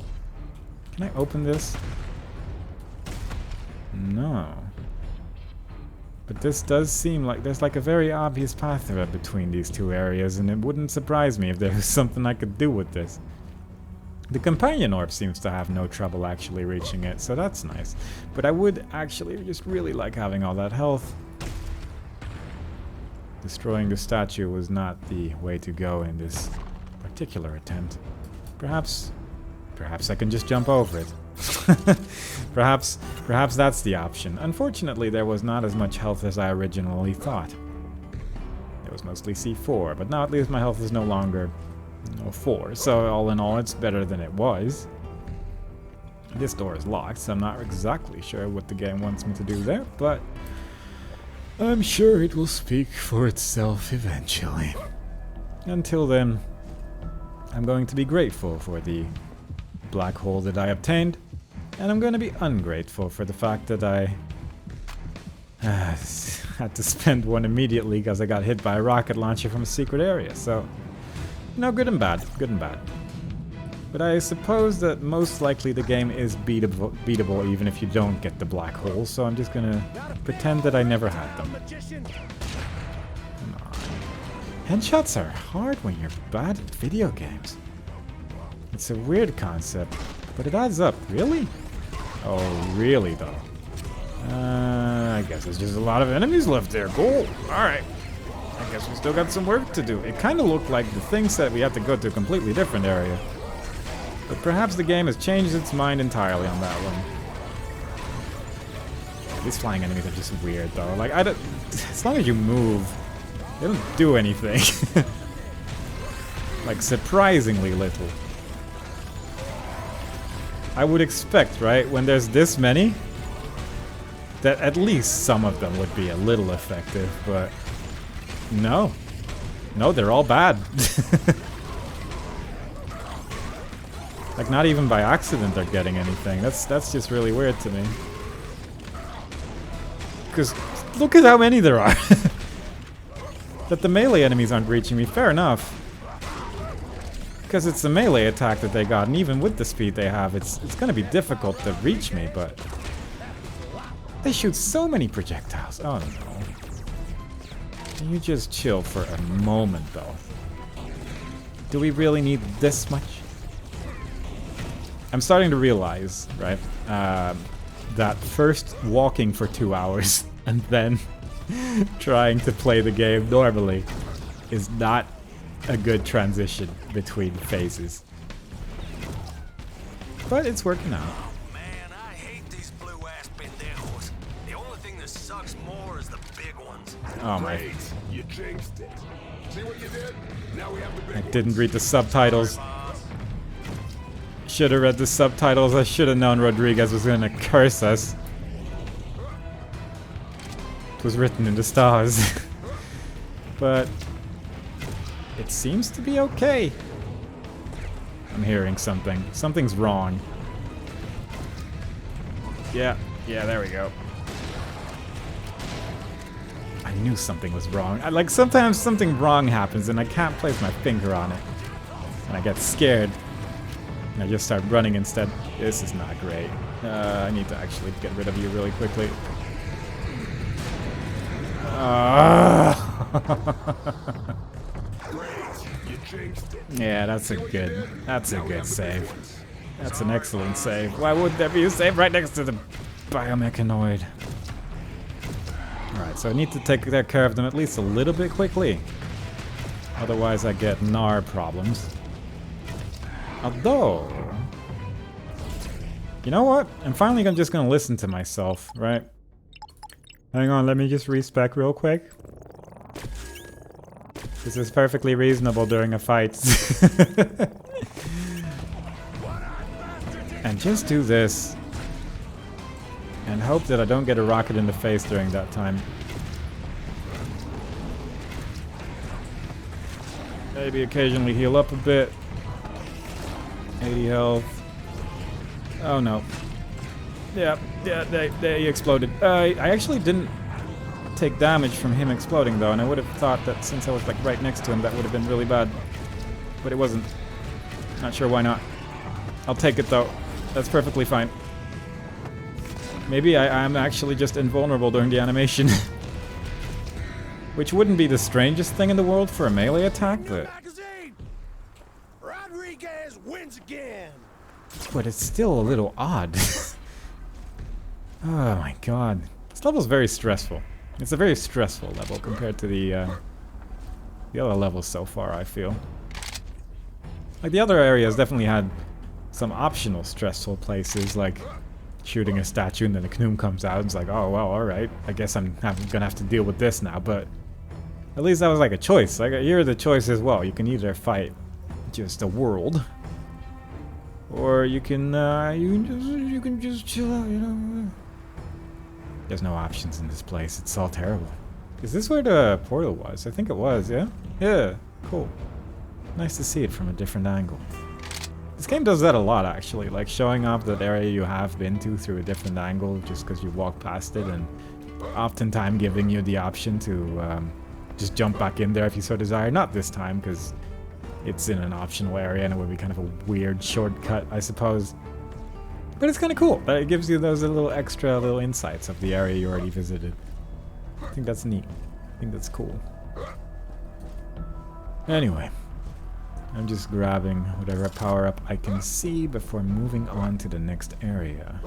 Can I open this? No. But this does seem like there's like a very obvious path between these two areas, and it wouldn't surprise me if there was something I could do with this. The companion orb seems to have no trouble actually reaching it, so that's nice. But I would actually just really like having all that health. Destroying the statue was not the way to go in this particular attempt. Perhaps I can just jump over it. Perhaps that's the option. Unfortunately, there was not as much health as I originally thought. It was mostly C4, but now at least my health is no longer 4, so all in all it's better than it was. This door is locked, so I'm not exactly sure what the game wants me to do there, but I'm sure it will speak for itself eventually. Until then, I'm going to be grateful for the black hole that I obtained, and I'm going to be ungrateful for the fact that I had to spend one immediately because I got hit by a rocket launcher from a secret area. So, good and bad, good and bad. But I suppose that most likely the game is beatable even if you don't get the black hole, so I'm just gonna pretend that I never had them. Come on. Headshots are hard when you're bad at video games. It's a weird concept, but it adds up. Really? Oh, really though? I guess there's just a lot of enemies left there. Cool. Alright. I guess we still got some work to do. It kind of looked like the thing said we had to go to a completely different area. But perhaps the game has changed its mind entirely on that one. These flying enemies are just weird though. Like, I don't... As long as you move, they don't do anything. Like, surprisingly little. I would expect, right, when there's this many, that at least some of them would be a little effective, but no. No, they're all bad. Like, not even by accident they're getting anything. That's just really weird to me. Because look at how many there are. That the melee enemies aren't reaching me, fair enough. Because it's the melee attack that they got, and even with the speed they have, it's gonna be difficult to reach me, but they shoot so many projectiles. Oh no. Can you just chill for a moment though? Do we really need this much? I'm starting to realize, right, that first walking for 2 hours and then trying to play the game normally is not a good transition between phases. But it's working out. Oh man, I hate these blue-ass pendejos. The only thing that sucks more is the big ones. Oh my. Great. You jinxed it. See what you did? Now we have the big I one. didn't read the subtitles. Should have read the subtitles. I should have known Rodriguez was gonna curse us. It was written in the stars. But it seems to be okay. I'm hearing something. Something's wrong. Yeah, there we go. I knew something was wrong. Like, sometimes something wrong happens and I can't place my finger on it. And I get scared. And I just start running instead. This is not great. I need to actually get rid of you really quickly. Yeah, that's a good save. That's an excellent save. Why would there be a save right next to the biomechanoid? Alright, so I need to take care of them at least a little bit quickly. Otherwise I get gnar problems. Although... You know what? I'm finally just gonna listen to myself, right? Hang on, let me just respec real quick. This is perfectly reasonable during a fight. And just do this. And hope that I don't get a rocket in the face during that time. Maybe occasionally heal up a bit. 80 health. Oh no. Yeah, they exploded. I actually didn't take damage from him exploding though, and I would have thought that since I was like right next to him that would have been really bad. But it wasn't. Not sure why not. I'll take it though. That's perfectly fine. Maybe I'm actually just invulnerable during the animation. Which wouldn't be the strangest thing in the world for a melee attack, but... Rodriguez wins again. But it's still a little odd. Oh my god. This level's very stressful. It's a very stressful level compared to the other levels so far, I feel. Like, the other areas definitely had some optional stressful places, like shooting a statue and then a Knum comes out and it's like, oh, well, alright. I guess I'm gonna have to deal with this now, but at least that was like a choice. Like, here the choice as well. You can either fight just a world, or you can just chill out, you know. There's no options in this place. It's all terrible. Is this where the portal was? I think it was, yeah? Yeah, cool. Nice to see it from a different angle. This game does that a lot, actually, like showing off that area you have been to through a different angle just because you walk past it, and oftentimes giving you the option to just jump back in there if you so desire. Not this time, because it's in an optional area and it would be kind of a weird shortcut, I suppose. But it's kind of cool. It gives you those little extra little insights of the area you already visited. I think that's neat. I think that's cool. Anyway, I'm just grabbing whatever power-up I can see before moving on to the next area.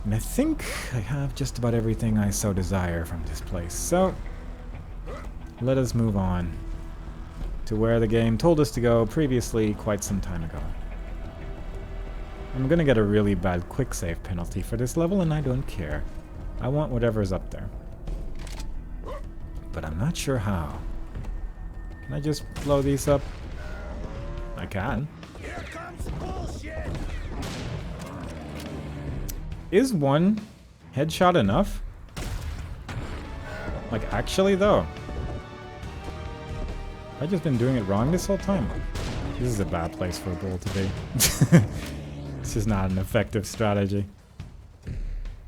And I think I have just about everything I so desire from this place. So, let us move on to where the game told us to go previously quite some time ago. I'm gonna get a really bad quick save penalty for this level, and I don't care. I want whatever's up there. But I'm not sure how. Can I just blow these up? I can. Here comes bullshit. Is one headshot enough? Like, actually though. I've just been doing it wrong this whole time. This is a bad place for a bull to be. It's just not an effective strategy.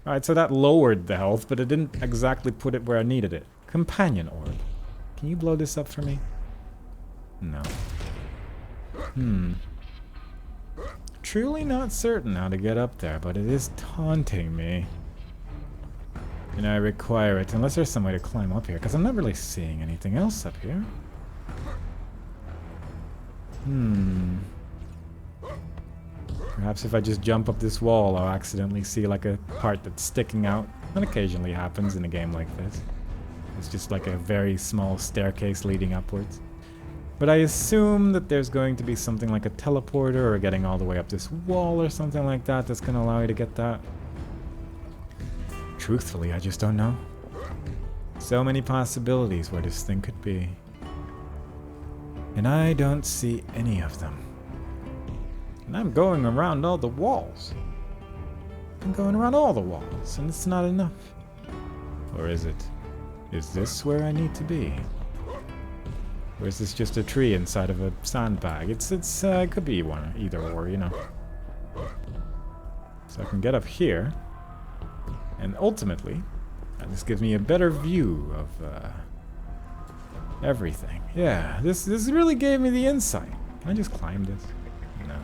Alright, so that lowered the health, but it didn't exactly put it where I needed it. Companion orb. Can you blow this up for me? No. Truly not certain how to get up there, but it is taunting me. And I require it, unless there's some way to climb up here, because I'm not really seeing anything else up here. Perhaps if I just jump up this wall, I'll accidentally see like a part that's sticking out. That occasionally happens in a game like this. It's just like a very small staircase leading upwards. But I assume that there's going to be something like a teleporter or getting all the way up this wall or something like that that's going to allow you to get that. Truthfully, I just don't know. So many possibilities where this thing could be. And I don't see any of them. And I'm going around all the walls. I'm going around all the walls, and it's not enough. Or is it? Is this where I need to be? Or is this just a tree inside of a sandbag? It could be one, either or, you know. So I can get up here, and ultimately, this gives me a better view of everything. Yeah, this really gave me the insight. Can I just climb this? No.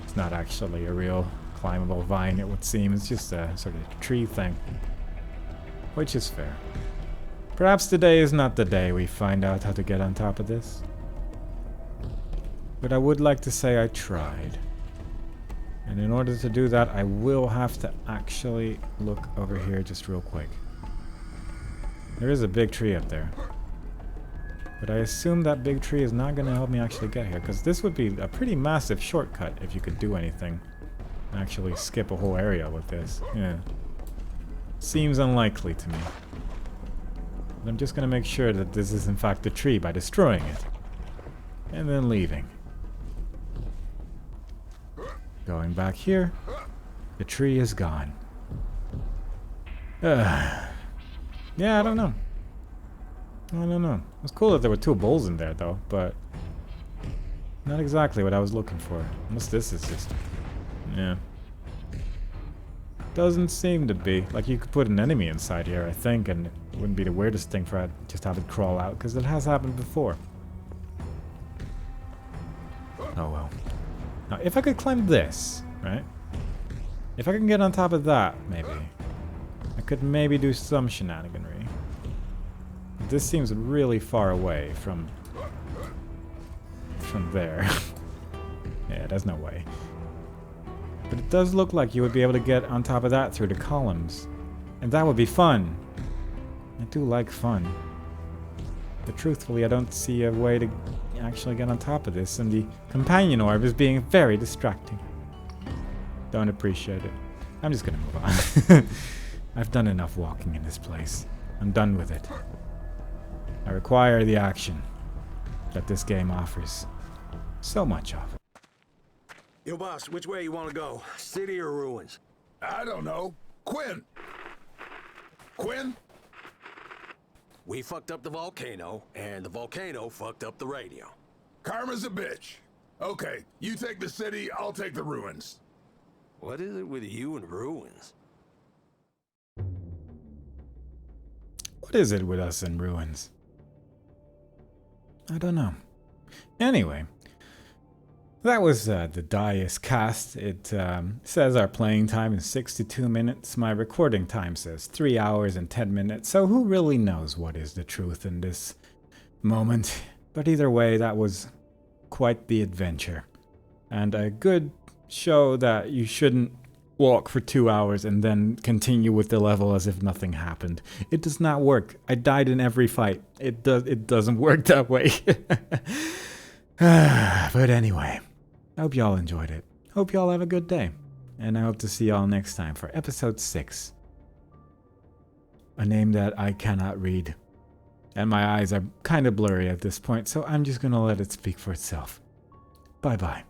It's not actually a real climbable vine, it would seem. It's just a sort of tree thing. Which is fair. Perhaps today is not the day we find out how to get on top of this. But I would like to say I tried. And in order to do that, I will have to actually look over here just real quick. There is a big tree up there. But I assume that big tree is not going to help me actually get here, because this would be a pretty massive shortcut if you could do anything. Actually skip a whole area with this. Yeah. Seems unlikely to me. But I'm just going to make sure that this is in fact the tree by destroying it. And then leaving. Going back here. The tree is gone. Yeah, I don't know. I don't know. It was cool that there were 2 bulls in there, though, but not exactly what I was looking for. Unless this is just... yeah. Doesn't seem to be. Like, you could put an enemy inside here, I think, and it wouldn't be the weirdest thing for it just have it crawl out, because it has happened before. Oh, well. Now, if I could climb this, right? If I can get on top of that, maybe. I could maybe do some shenaniganry. This seems really far away from there. Yeah, there's no way. But it does look like you would be able to get on top of that through the columns. And that would be fun. I do like fun. But truthfully, I don't see a way to actually get on top of this, and the companion orb is being very distracting. Don't appreciate it. I'm just gonna move on. I've done enough walking in this place. I'm done with it. I require the action that this game offers so much of. Yo, boss, which way you want to go? City or ruins? I don't know. Quinn! Quinn? We fucked up the volcano, and the volcano fucked up the radio. Karma's a bitch. Okay, you take the city, I'll take the ruins. What is it with you and ruins? What is it with us in ruins? I don't know. Anyway, that was the Dias cast. It says our playing time is 62 minutes. My recording time says 3 hours and 10 minutes. So who really knows what is the truth in this moment? But either way, that was quite the adventure. And a good show that you shouldn't walk for 2 hours and then continue with the level as if nothing happened. It does not work. I died in every fight. It doesn't work that way. But anyway, I hope y'all enjoyed it. Hope y'all have a good day. And I hope to see y'all next time for episode 6. A name that I cannot read. And my eyes are kind of blurry at this point, so I'm just gonna let it speak for itself. Bye-bye.